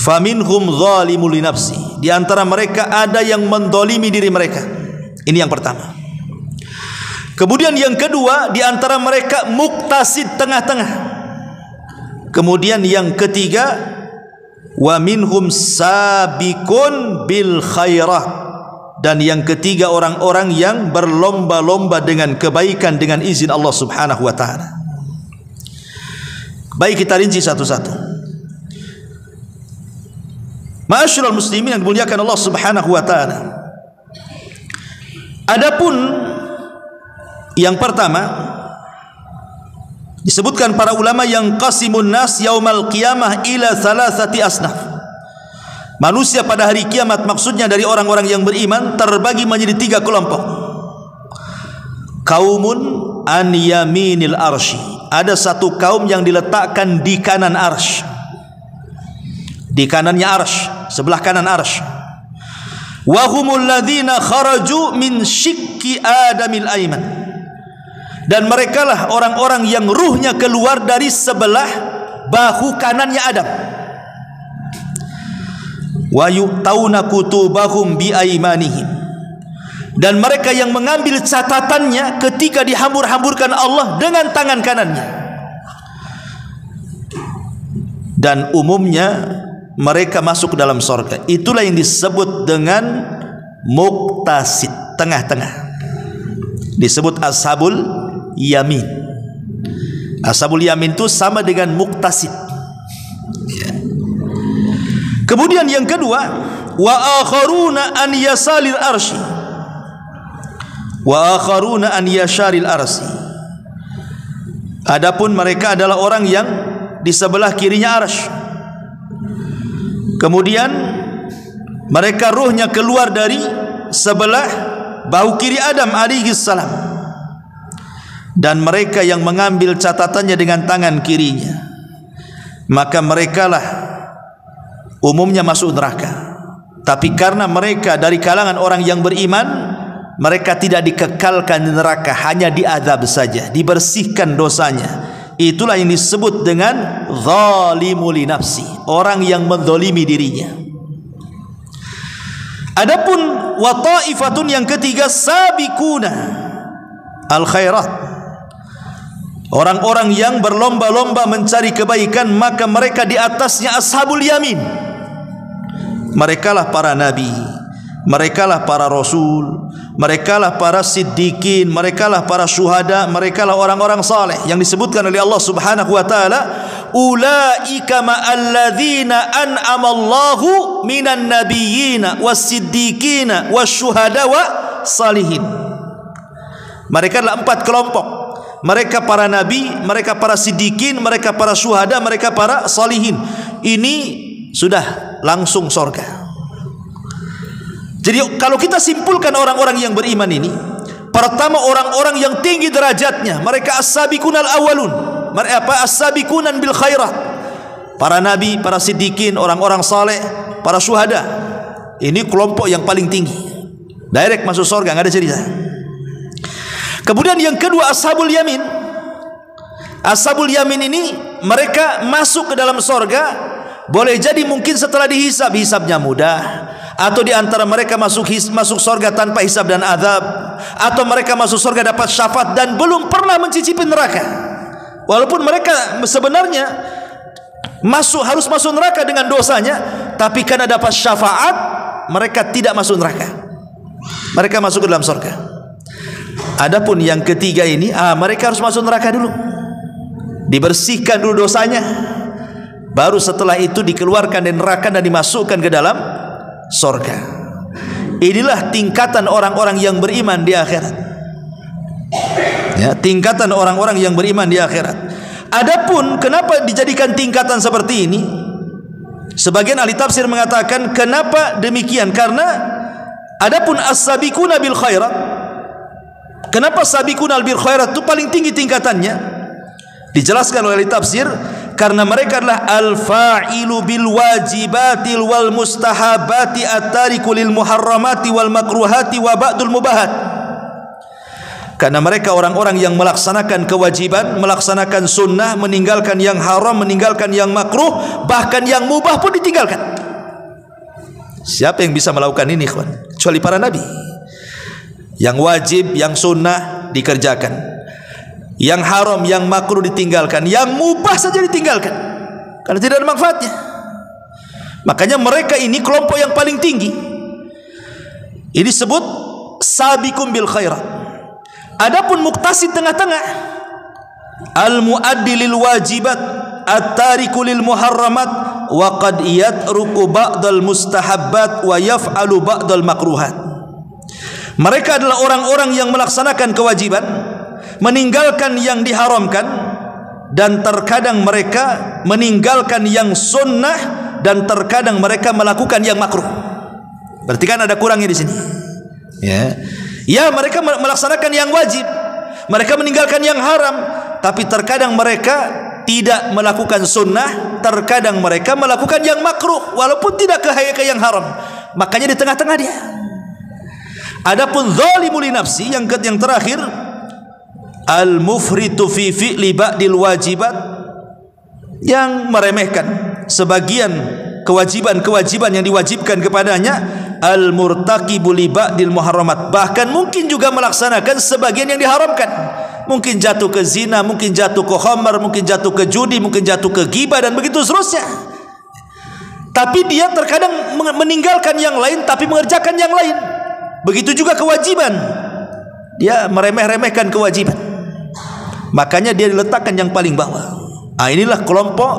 Speaker 2: Faminhum zalimun li nafsi, di antara mereka ada yang mendolimi diri mereka. Ini yang pertama. Kemudian yang kedua, di antara mereka muqtasid, tengah-tengah. Kemudian yang ketiga, wa minhum sabiqun bil khairat, dan yang ketiga orang-orang yang berlomba-lomba dengan kebaikan dengan izin Allah Subhanahu wa taala. Baik, kita rinci satu-satu. Ma'asyiral muslimin yang dimuliakan Allah Subhanahu wa taala. Adapun yang pertama, disebutkan para ulama yang qasimun nas yaumal qiyamah ila thalathati asnaf. Manusia pada hari kiamat, maksudnya dari orang-orang yang beriman, terbagi menjadi tiga kelompok. Kaumun an yaminil arsy, ada satu kaum yang diletakkan di kanan arsy, di kanannya arsy, sebelah kanan arsy. Wa humul ladzina kharaju min syikki adamil aiman, dan merekalah orang-orang yang ruhnya keluar dari sebelah bahu kanannya Adam. Wa yu'tauna kutubahum bi aimanihim, dan mereka yang mengambil catatannya ketika dihambur-hamburkan Allah dengan tangan kanannya. Dan umumnya mereka masuk ke dalam surga. Itulah yang disebut dengan muqtasid, tengah-tengah. Disebut ashabul yamin. Ashabul yamin itu sama dengan muqtasid. Kemudian yang kedua, wa akharuna an yasalil arsy, wa akharuna an yasharil arsy. Adapun mereka adalah orang yang di sebelah kirinya arsy. Kemudian mereka ruhnya keluar dari sebelah bahu kiri Adam alaihi salam, dan mereka yang mengambil catatannya dengan tangan kirinya. Maka merekalah umumnya masuk neraka. Tapi karena mereka dari kalangan orang yang beriman, mereka tidak dikekalkan di neraka, hanya diazab saja, dibersihkan dosanya. Itulah yang disebut dengan zalimul li nafsi, orang yang menzalimi dirinya. Adapun wa ta'ifatun yang ketiga, sabiquna al khairat, orang-orang yang berlomba-lomba mencari kebaikan, maka mereka di atasnya ashabul yamin. Merekalah para nabi, merekalah para rasul, merekalah para siddiqin, merekalah para syuhada, merekalah orang-orang saleh yang disebutkan oleh Allah Subhanahu wa taala, ulaika ma'alladzina an'ama Allahu minan nabiyyina was-siddiqina wasyuhada wa salihin. Mereka adalah empat kelompok. Mereka para nabi, mereka para siddiqin, mereka para syuhada, mereka para salihin. Ini sudah langsung surga. Jadi kalau kita simpulkan orang-orang yang beriman ini, pertama orang-orang yang tinggi derajatnya, mereka as-sabiqunal awwalun, mereka as-sabiqunan bil khairat, para nabi, para siddiqin, orang-orang saleh, para syuhada. Ini kelompok yang paling tinggi, direct masuk surga, nggak ada cerita. Kemudian yang kedua, ashabul yamin. Ashabul yamin ini mereka masuk ke dalam surga, boleh jadi mungkin setelah dihisab, hisabnya mudah, atau di antara mereka masuk surga tanpa hisab dan azab, atau mereka masuk surga dapat syafaat dan belum pernah mencicipi neraka. Walaupun mereka sebenarnya harus masuk neraka dengan dosanya, tapi karena dapat syafaat, mereka tidak masuk neraka. Mereka masuk ke dalam surga. Adapun yang ketiga ini, mereka harus masuk neraka dulu. Dibersihkan dulu dosanya, baru setelah itu dikeluarkan dari neraka dan dimasukkan ke dalam surga. Inilah tingkatan orang-orang yang beriman di akhirat. Ya, tingkatan orang-orang yang beriman di akhirat. Adapun kenapa dijadikan tingkatan seperti ini? Sebagian ahli tafsir mengatakan kenapa demikian? Karena adapun as-sabiquna bil khairat, kenapa sabiquna bil khairat itu paling tinggi tingkatannya? Dijelaskan oleh ahli tafsir karena mereka adalah al-fa'ilu bil wajibatil wal mustahabati at-tariku lil muharramati wal makruhati wa ba'dul mubahat. Karena mereka orang-orang yang melaksanakan kewajiban, melaksanakan sunnah, meninggalkan yang haram, meninggalkan yang makruh, bahkan yang mubah pun ditinggalkan. Siapa yang bisa melakukan ini, ikhwan? Kecuali para nabi. Yang wajib, yang sunnah dikerjakan, yang haram, yang makruh ditinggalkan, yang mubah saja ditinggalkan, karena tidak ada manfaatnya. Makanya mereka ini kelompok yang paling tinggi. Ini disebut sabiqum bil khairat. Adapun muktasid tengah-tengah, al-muaddi lil wajibat, at-tariku lil muharramat, wa qad yatruku ba'dal mustahabbat wa yaf'alu ba'dal makruhat. Mereka adalah orang-orang yang melaksanakan kewajiban, meninggalkan yang diharamkan, dan terkadang mereka meninggalkan yang sunnah, dan terkadang mereka melakukan yang makruh. Berarti kan ada kurangnya di sini. Ya, mereka melaksanakan yang wajib, mereka meninggalkan yang haram, tapi terkadang mereka tidak melakukan sunnah, terkadang mereka melakukan yang makruh walaupun tidak ke yang haram. Makanya di tengah-tengah dia. Adapun zalimul li nafsi yang terakhir, al-mufritu fi fi'li ba'dil wajibat, yang meremehkan sebagian kewajiban-kewajiban yang diwajibkan kepadanya, al-murtaqibu li ba'dil muharramat, bahkan mungkin juga melaksanakan sebagian yang diharamkan. Mungkin jatuh ke zina, mungkin jatuh ke khamar, mungkin jatuh ke judi, mungkin jatuh ke ghibah, dan begitu seterusnya. Tapi dia terkadang meninggalkan yang lain tapi mengerjakan yang lain. Begitu juga kewajiban, dia meremeh-remehkan kewajiban, makanya dia diletakkan yang paling bawah. Inilah kelompok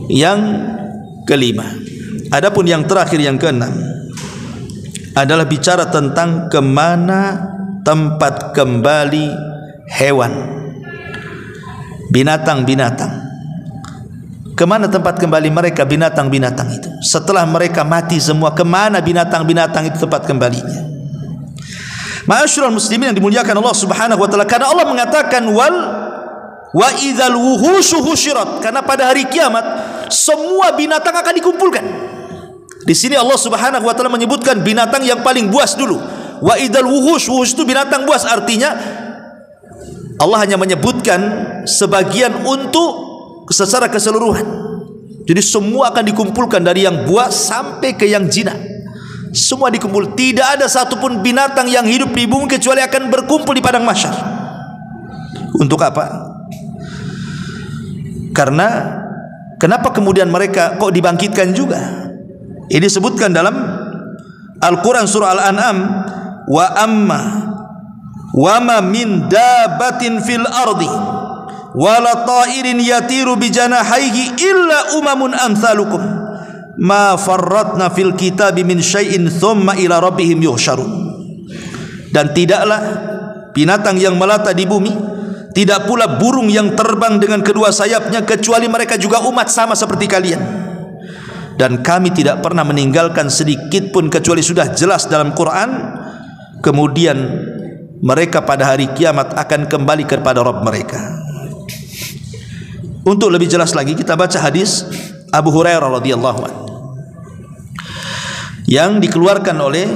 Speaker 2: yang kelima. Adapun yang terakhir, yang keenam, adalah bicara tentang kemana tempat kembali hewan, binatang-binatang. Kemana tempat kembali mereka, binatang-binatang itu? Setelah mereka mati semua, kemana binatang-binatang itu tempat kembalinya? Ma'asyiral muslimin yang dimuliakan Allah Subhanahu wa taala, karena Allah mengatakan wa idzal wuhushu husyirat, karena pada hari kiamat semua binatang akan dikumpulkan. Di sini Allah Subhanahu wa taala menyebutkan binatang yang paling buas dulu. Wa idzal wuhush itu binatang buas, artinya Allah hanya menyebutkan sebagian untuk secara keseluruhan. Jadi semua akan dikumpulkan, dari yang buas sampai ke yang jinak. Semua dikumpul. Tidak ada satupun binatang yang hidup di bumi kecuali akan berkumpul di padang mahsyar. Untuk apa? Karena kenapa kemudian mereka kok dibangkitkan juga? Ini disebutkan dalam Al-Quran surah Al-An'am, wa amma wa ma min dabatin fil ardi wala ta'irin yatiru bijanahaihi illa umamun amsalukum ma farratna fil kitabi min syai'in thumma ila rabbihim yuhsyarun. Dan tidaklah binatang yang melata di bumi, tidak pula burung yang terbang dengan kedua sayapnya, kecuali mereka juga umat sama seperti kalian. Dan kami tidak pernah meninggalkan sedikit pun kecuali sudah jelas dalam Quran. Kemudian mereka pada hari kiamat akan kembali kepada Rabb mereka. Untuk lebih jelas lagi, kita baca hadis Abu Hurairah radhiyallahu anhu yang dikeluarkan oleh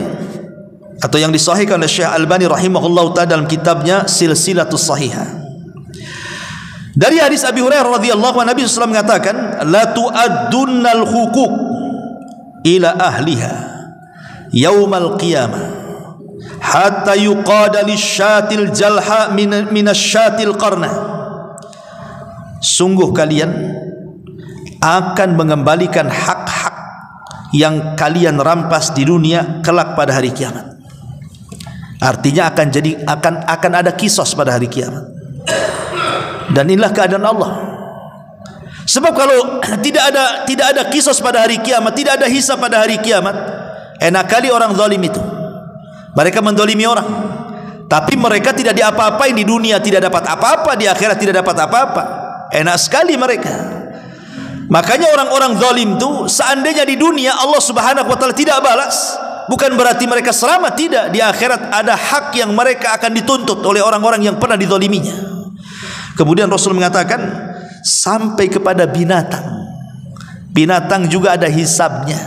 Speaker 2: atau yang disahihkan oleh Syekh Albani rahimahullahu taala dalam kitabnya Silsilatus Shahihah. Dari hadis Abi Hurairah radhiyallahu anhu, Nabi sallallahu alaihi wasallam mengatakan, la tu'addunnal huquq ila ahliha yaumal qiyamah hatta yuqada lisyatil jalha minasyatil qarna. Sungguh kalian akan mengembalikan hak-hak yang kalian rampas di dunia kelak pada hari kiamat. Artinya akan ada kisos pada hari kiamat. Dan inilah keadaan Allah. Sebab kalau tidak ada kisos pada hari kiamat, tidak ada hisab pada hari kiamat, enak kali orang zalim itu. Mereka menzalimi orang, tapi mereka tidak diapa-apain di dunia, tidak dapat apa-apa, di akhirat tidak dapat apa-apa. Enak sekali mereka. Makanya orang-orang zalim itu, seandainya di dunia Allah Subhanahu wa taala tidak balas, bukan berarti mereka selamat, tidak. Di akhirat ada hak yang mereka akan dituntut oleh orang-orang yang pernah dizaliminya. Kemudian Rasul mengatakan sampai kepada binatang. Binatang juga ada hisabnya,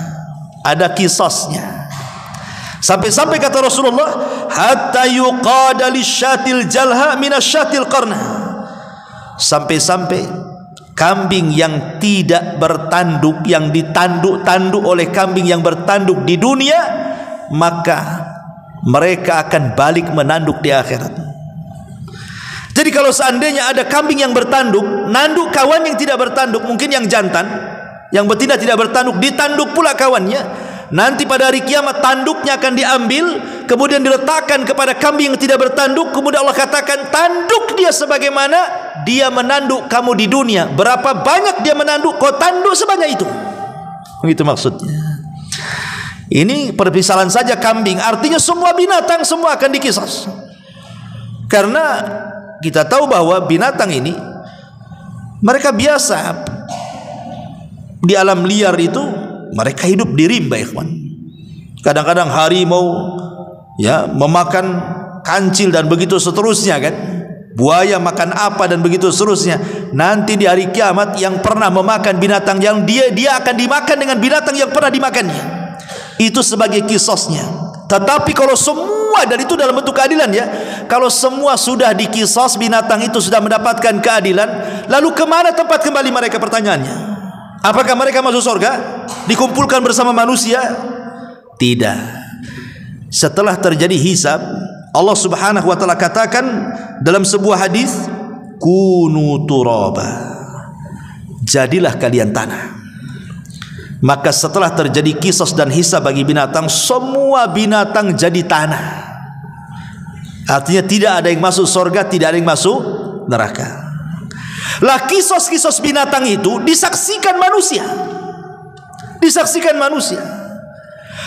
Speaker 2: ada kisosnya. Sampai-sampai kata Rasulullah, hatta yuqada lisyatil jalha minasyatil qarna. Sampai-sampai kambing yang tidak bertanduk, yang ditanduk-tanduk oleh kambing yang bertanduk di dunia, maka mereka akan balik menanduk di akhirat. Jadi kalau seandainya ada kambing yang bertanduk, nanduk kawan yang tidak bertanduk, mungkin yang jantan, yang betina tidak bertanduk, ditanduk pula kawannya. Nanti pada hari kiamat tanduknya akan diambil, kemudian diletakkan kepada kambing yang tidak bertanduk. Kemudian Allah katakan, tanduk dia sebagaimana dia menanduk kamu di dunia. Berapa banyak dia menanduk, kau tanduk sebanyak itu. Begitu maksudnya. Ini permisalan saja kambing. Artinya semua binatang semua akan dikisas. Karena kita tahu bahwa binatang ini mereka biasa di alam liar itu. Mereka hidup di rimba, ikhwan. Kadang-kadang harimau ya memakan kancil dan begitu seterusnya kan. Buaya makan apa dan begitu seterusnya. Nanti di hari kiamat yang pernah memakan binatang yang dia akan dimakan dengan binatang yang pernah dimakannya. Itu sebagai kisosnya. Tetapi kalau semua, dan itu dalam bentuk keadilan ya, kalau semua sudah dikisos, binatang itu sudah mendapatkan keadilan, lalu kemana tempat kembali mereka? Pertanyaannya, apakah mereka masuk surga, dikumpulkan bersama manusia? Tidak. Setelah terjadi hisab, Allah Subhanahu wa taala katakan dalam sebuah hadis, kunu turaba, jadilah kalian tanah. Maka setelah terjadi kisos dan hisab bagi binatang, semua binatang jadi tanah. Artinya tidak ada yang masuk surga, tidak ada yang masuk neraka. Lah kisos-kisos binatang itu disaksikan manusia. Disaksikan manusia.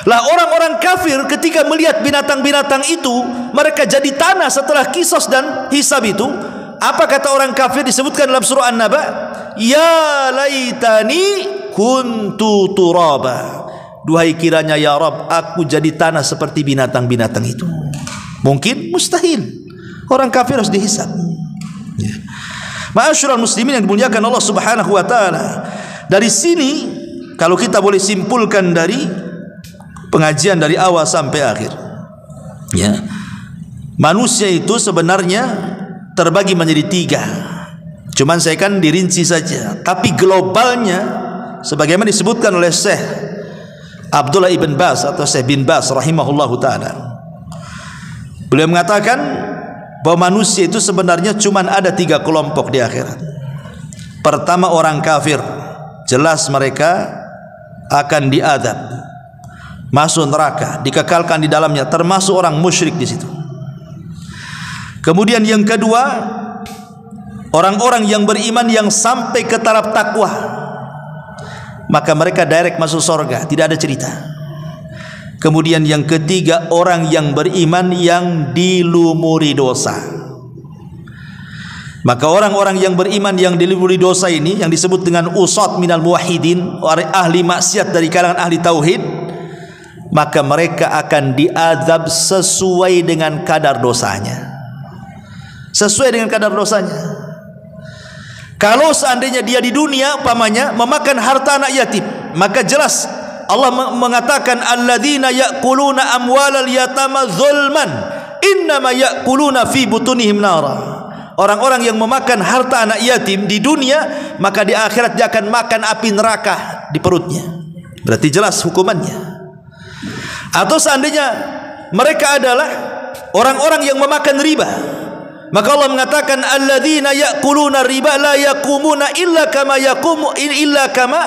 Speaker 2: Lah orang-orang kafir ketika melihat binatang-binatang itu, mereka jadi tanah setelah kisos dan hisab itu. Apa kata orang kafir disebutkan dalam surah An-Naba? Ya laitani kuntu turaba. Duhai kiranya ya Rabb, aku jadi tanah seperti binatang-binatang itu. Mungkin? Mustahil. Orang kafir harus dihisab. Ya. Ma'asyiral muslimin yang dimuliakan Allah Subhanahu wa taala. Dari sini kalau kita boleh simpulkan dari pengajian dari awal sampai akhir, ya, manusia itu sebenarnya terbagi menjadi 3. Cuman saya kan dirinci saja. Tapi globalnya sebagaimana disebutkan oleh Syekh Abdullah ibn Baz atau Syekh bin Baz rahimahullahu taala. Beliau mengatakan bahwa manusia itu sebenarnya cuman ada 3 kelompok di akhirat. Pertama orang kafir, jelas mereka akan diazab, masuk neraka, dikekalkan di dalamnya, termasuk orang musyrik di situ. Kemudian yang kedua, orang-orang yang beriman yang sampai ke taraf takwa, maka mereka direct masuk surga, tidak ada cerita. Kemudian yang ketiga, orang yang beriman yang dilumuri dosa. Maka orang-orang yang beriman yang dilumuri dosa ini, yang disebut dengan usat minal muwahhidin, ahli maksiat dari kalangan ahli tauhid, maka mereka akan diazab sesuai dengan kadar dosanya. Sesuai dengan kadar dosanya. Kalau seandainya dia di dunia umpamanya memakan harta anak yatim, maka jelas Allah mengatakan alladzina ya'kuluna amwalal yatama zulman innama ya'kuluna fi butunihim nara. Orang-orang yang memakan harta anak yatim di dunia, maka di akhirat dia akan makan api neraka di perutnya. Berarti jelas hukumannya. Atau seandainya mereka adalah orang-orang yang memakan riba, maka Allah mengatakan alladzina ya'kuluna riba la yaqumuna illa kama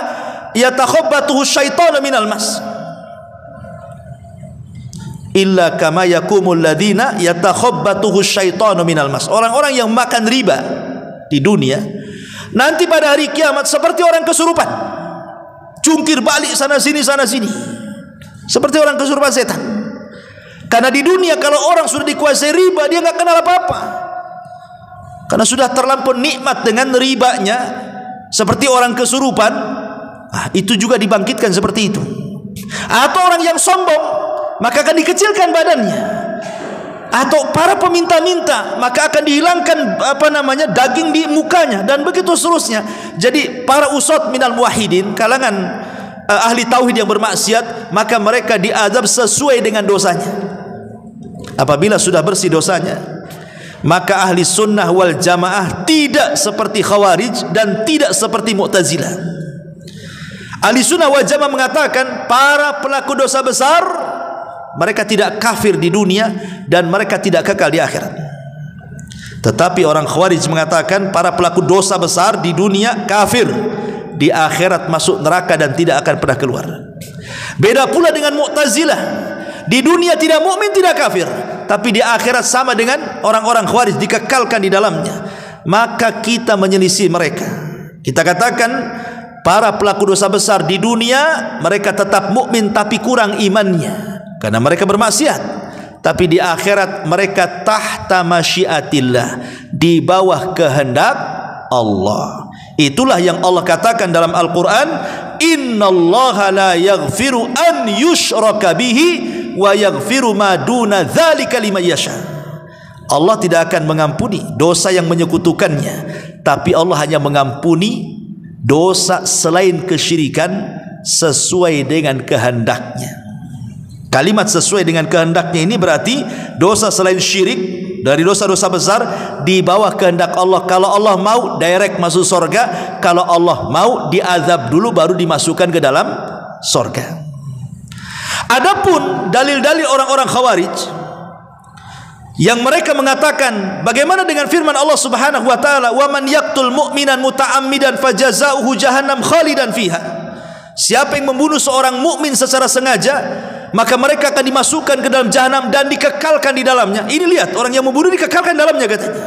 Speaker 2: yatakhabbatuhu syaitanu minal mas. Illa kama yakumul ladina yatakhabbatuhu syaitanu minal mas. Orang-orang yang makan riba di dunia nanti pada hari kiamat seperti orang kesurupan, jungkir balik sana sini seperti orang kesurupan setan. Karena di dunia kalau orang sudah dikuasai riba, dia nggak kenal apa-apa, karena sudah terlampau nikmat dengan ribanya, seperti orang kesurupan. Itu juga dibangkitkan seperti itu. Atau orang yang sombong, maka akan dikecilkan badannya. Atau para peminta-minta, maka akan dihilangkan daging di mukanya, dan begitu seterusnya. Jadi para usad minal muwahhidin, kalangan ahli tauhid yang bermaksiat, maka mereka diazab sesuai dengan dosanya. Apabila sudah bersih dosanya, maka ahli sunnah wal jamaah tidak seperti khawarij dan tidak seperti mu'tazilah. Ahli sunnah wal jamaah mengatakan para pelaku dosa besar mereka tidak kafir di dunia dan mereka tidak kekal di akhirat. Tetapi orang khawarij mengatakan para pelaku dosa besar di dunia kafir, di akhirat masuk neraka dan tidak akan pernah keluar. Beda pula dengan mu'tazilah, di dunia tidak mukmin, tidak kafir, tapi di akhirat sama dengan orang-orang khawarij, dikekalkan di dalamnya. Maka kita menyelisih mereka. Kita katakan para pelaku dosa besar di dunia mereka tetap mukmin tapi kurang imannya karena mereka bermaksiat, tapi di akhirat mereka tahta masyiatillah, di bawah kehendak Allah. Itulah yang Allah katakan dalam Al-Quran, innallaha la yaghfiru an yushraka bihi wa yaghfiru ma duna dzalika liman yasha. Allah tidak akan mengampuni dosa yang menyekutukannya, tapi Allah hanya mengampuni dosa selain kesyirikan sesuai dengan kehendaknya. Kalimat sesuai dengan kehendaknya ini berarti dosa selain syirik, dari dosa-dosa besar, di bawah kehendak Allah. Kalau Allah mau direct masuk surga, kalau Allah mau diazab dulu baru dimasukkan ke dalam surga. Adapun dalil-dalil orang-orang khawarij yang mereka mengatakan, bagaimana dengan firman Allah Subhanahu wa taala, wa man yaqtul mu'minan muta'ammidan fajazaohu jahannam khalidan fiha. Siapa yang membunuh seorang mukmin secara sengaja, maka mereka akan dimasukkan ke dalam jahanam dan dikekalkan di dalamnya. Ini lihat, orang yang membunuh dikekalkan dalamnya katanya.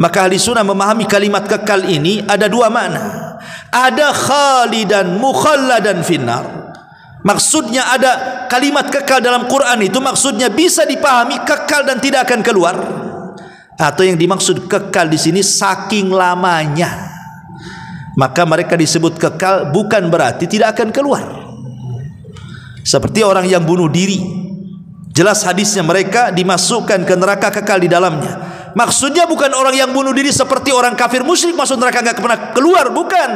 Speaker 2: Maka ahli sunnah memahami kalimat kekal ini ada dua makna. Ada khalidan mukhalladan finnar. Maksudnya ada kalimat kekal dalam Quran itu maksudnya bisa dipahami kekal dan tidak akan keluar. Atau yang dimaksud kekal di sini saking lamanya. Maka mereka disebut kekal bukan berarti tidak akan keluar. Seperti orang yang bunuh diri, jelas hadisnya mereka dimasukkan ke neraka kekal di dalamnya. Maksudnya bukan orang yang bunuh diri seperti orang kafir musyrik masuk neraka nggak pernah keluar, bukan.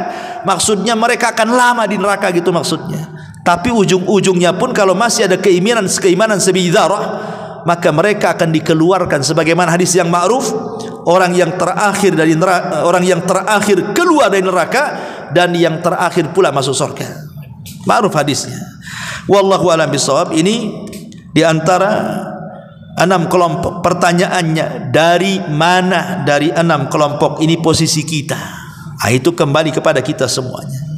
Speaker 2: Maksudnya mereka akan lama di neraka gitu maksudnya. Tapi ujung-ujungnya pun kalau masih ada keimanan sebidzarah, maka mereka akan dikeluarkan sebagaimana hadis yang ma'ruf, orang yang terakhir dari neraka, orang yang terakhir keluar dari neraka dan yang terakhir pula masuk surga. Ma'ruf hadisnya. Wallahu a'lam bishawab. Ini di antara 6 kelompok. Pertanyaannya, dari mana dari 6 kelompok ini posisi kita? Itu kembali kepada kita semuanya.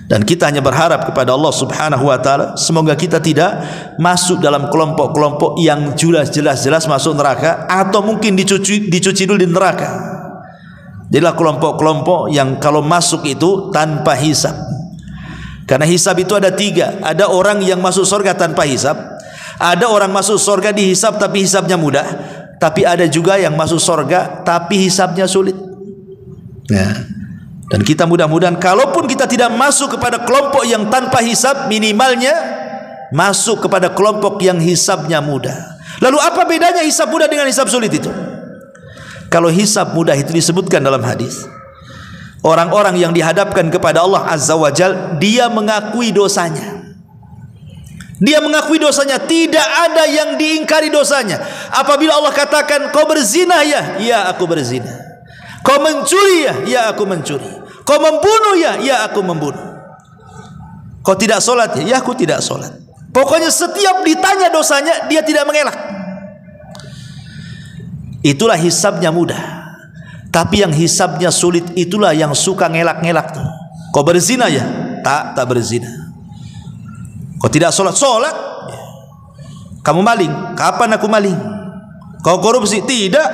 Speaker 2: Dan kita hanya berharap kepada Allah Subhanahu wa taala semoga kita tidak masuk dalam kelompok-kelompok yang jelas-jelas masuk neraka, atau mungkin dicuci dulu di neraka. Jadilah kelompok-kelompok yang kalau masuk itu tanpa hisab. Karena hisab itu ada 3. Ada orang yang masuk surga tanpa hisab, ada orang masuk surga dihisab tapi hisabnya mudah, tapi ada juga yang masuk surga tapi hisabnya sulit. Ya. Dan kita mudah-mudahan kalaupun kita tidak masuk kepada kelompok yang tanpa hisab, minimalnya masuk kepada kelompok yang hisabnya mudah. Lalu apa bedanya hisab mudah dengan hisab sulit itu? Kalau hisab mudah itu disebutkan dalam hadis, orang-orang yang dihadapkan kepada Allah Azza wa Jal, dia mengakui dosanya. Dia mengakui dosanya, tidak ada yang diingkari dosanya. Apabila Allah katakan kau berzina, ya aku berzina. Kau mencuri, ya aku mencuri. Kau membunuh, ya aku membunuh. Kau tidak solat, ya aku tidak solat. Pokoknya setiap ditanya dosanya, dia tidak mengelak. Itulah hisabnya mudah. Tapi yang hisabnya sulit itulah yang suka ngelak-ngelak tuh. Kau berzina, ya Tak berzina. Kau tidak solat. Kamu maling. Kapan aku maling? Kau korupsi? Tidak.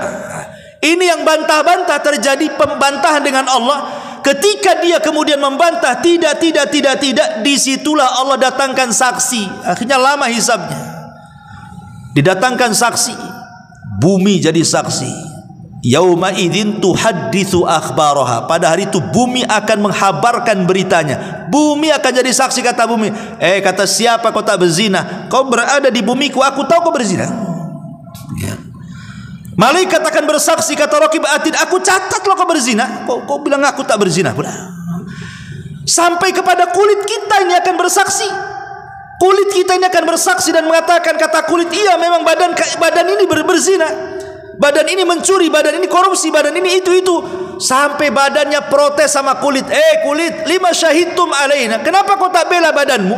Speaker 2: Ini yang bantah-bantah, terjadi pembantahan dengan Allah. Ketika dia kemudian membantah, tidak, disitulah Allah datangkan saksi. Akhirnya lama hisabnya. Didatangkan saksi, bumi jadi saksi. Yauma idzin tuhadditsu akhbaraha. Pada hari itu bumi akan menghabarkan beritanya. Bumi akan jadi saksi, kata bumi. Kata siapa kau tak berzina? Kau berada di bumiku, aku tahu kau berzina. Ya. Malaikat akan bersaksi, kata Raqib Atid, aku catat lo kau berzina. Kau bilang aku tak berzina pula. Sampai kepada kulit kita ini akan bersaksi. Kulit kita ini akan bersaksi dan mengatakan, kata kulit, iya memang badan ini berzina, badan ini mencuri, badan ini korupsi, badan ini itu. Sampai badannya protes sama kulit. Kulit, lima syahidtum alaina, kenapa kau tak bela badanmu?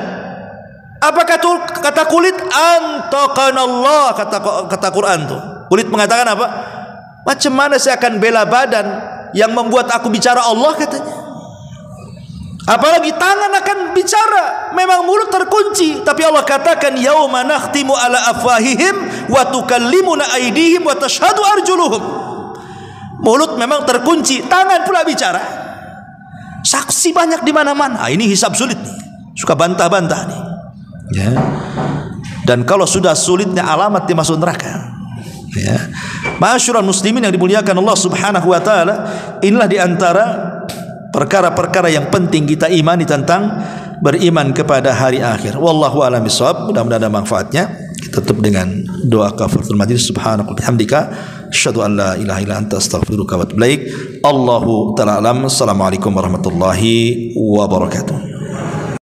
Speaker 2: Apa kata kulit? Antaqanallah, kata Quran tuh. Kulit mengatakan apa? Macam mana saya akan bela badan yang membuat aku bicara Allah, katanya. Apalagi tangan akan bicara. Memang mulut terkunci, tapi Allah katakan yauma nakhtimu ala afwahihim wa tukallimuna aydihim wa tashhadu arjuluhum. Mulut memang terkunci, tangan pula bicara. Saksi banyak di mana-mana. Ini hisab sulit nih. Suka bantah-bantah nih. Ya. Dan kalau sudah sulitnya, alamat dia masuk neraka. Ya. Ma'asyiral muslimin yang dimuliakan Allah Subhanahu wa taala, inilah di antara perkara-perkara yang penting kita imani tentang beriman kepada hari akhir. Wallahu a'lam bishawab. Mudah-mudahan ada manfaatnya. Kita tutup dengan doa kafaratul majlis. Subhanaka wa bihamdika asyhadu an la ilaha illa anta astaghfiruka wa atubu ilaik. Allahu ta'ala alam. Assalamualaikum warahmatullahi wabarakatuh.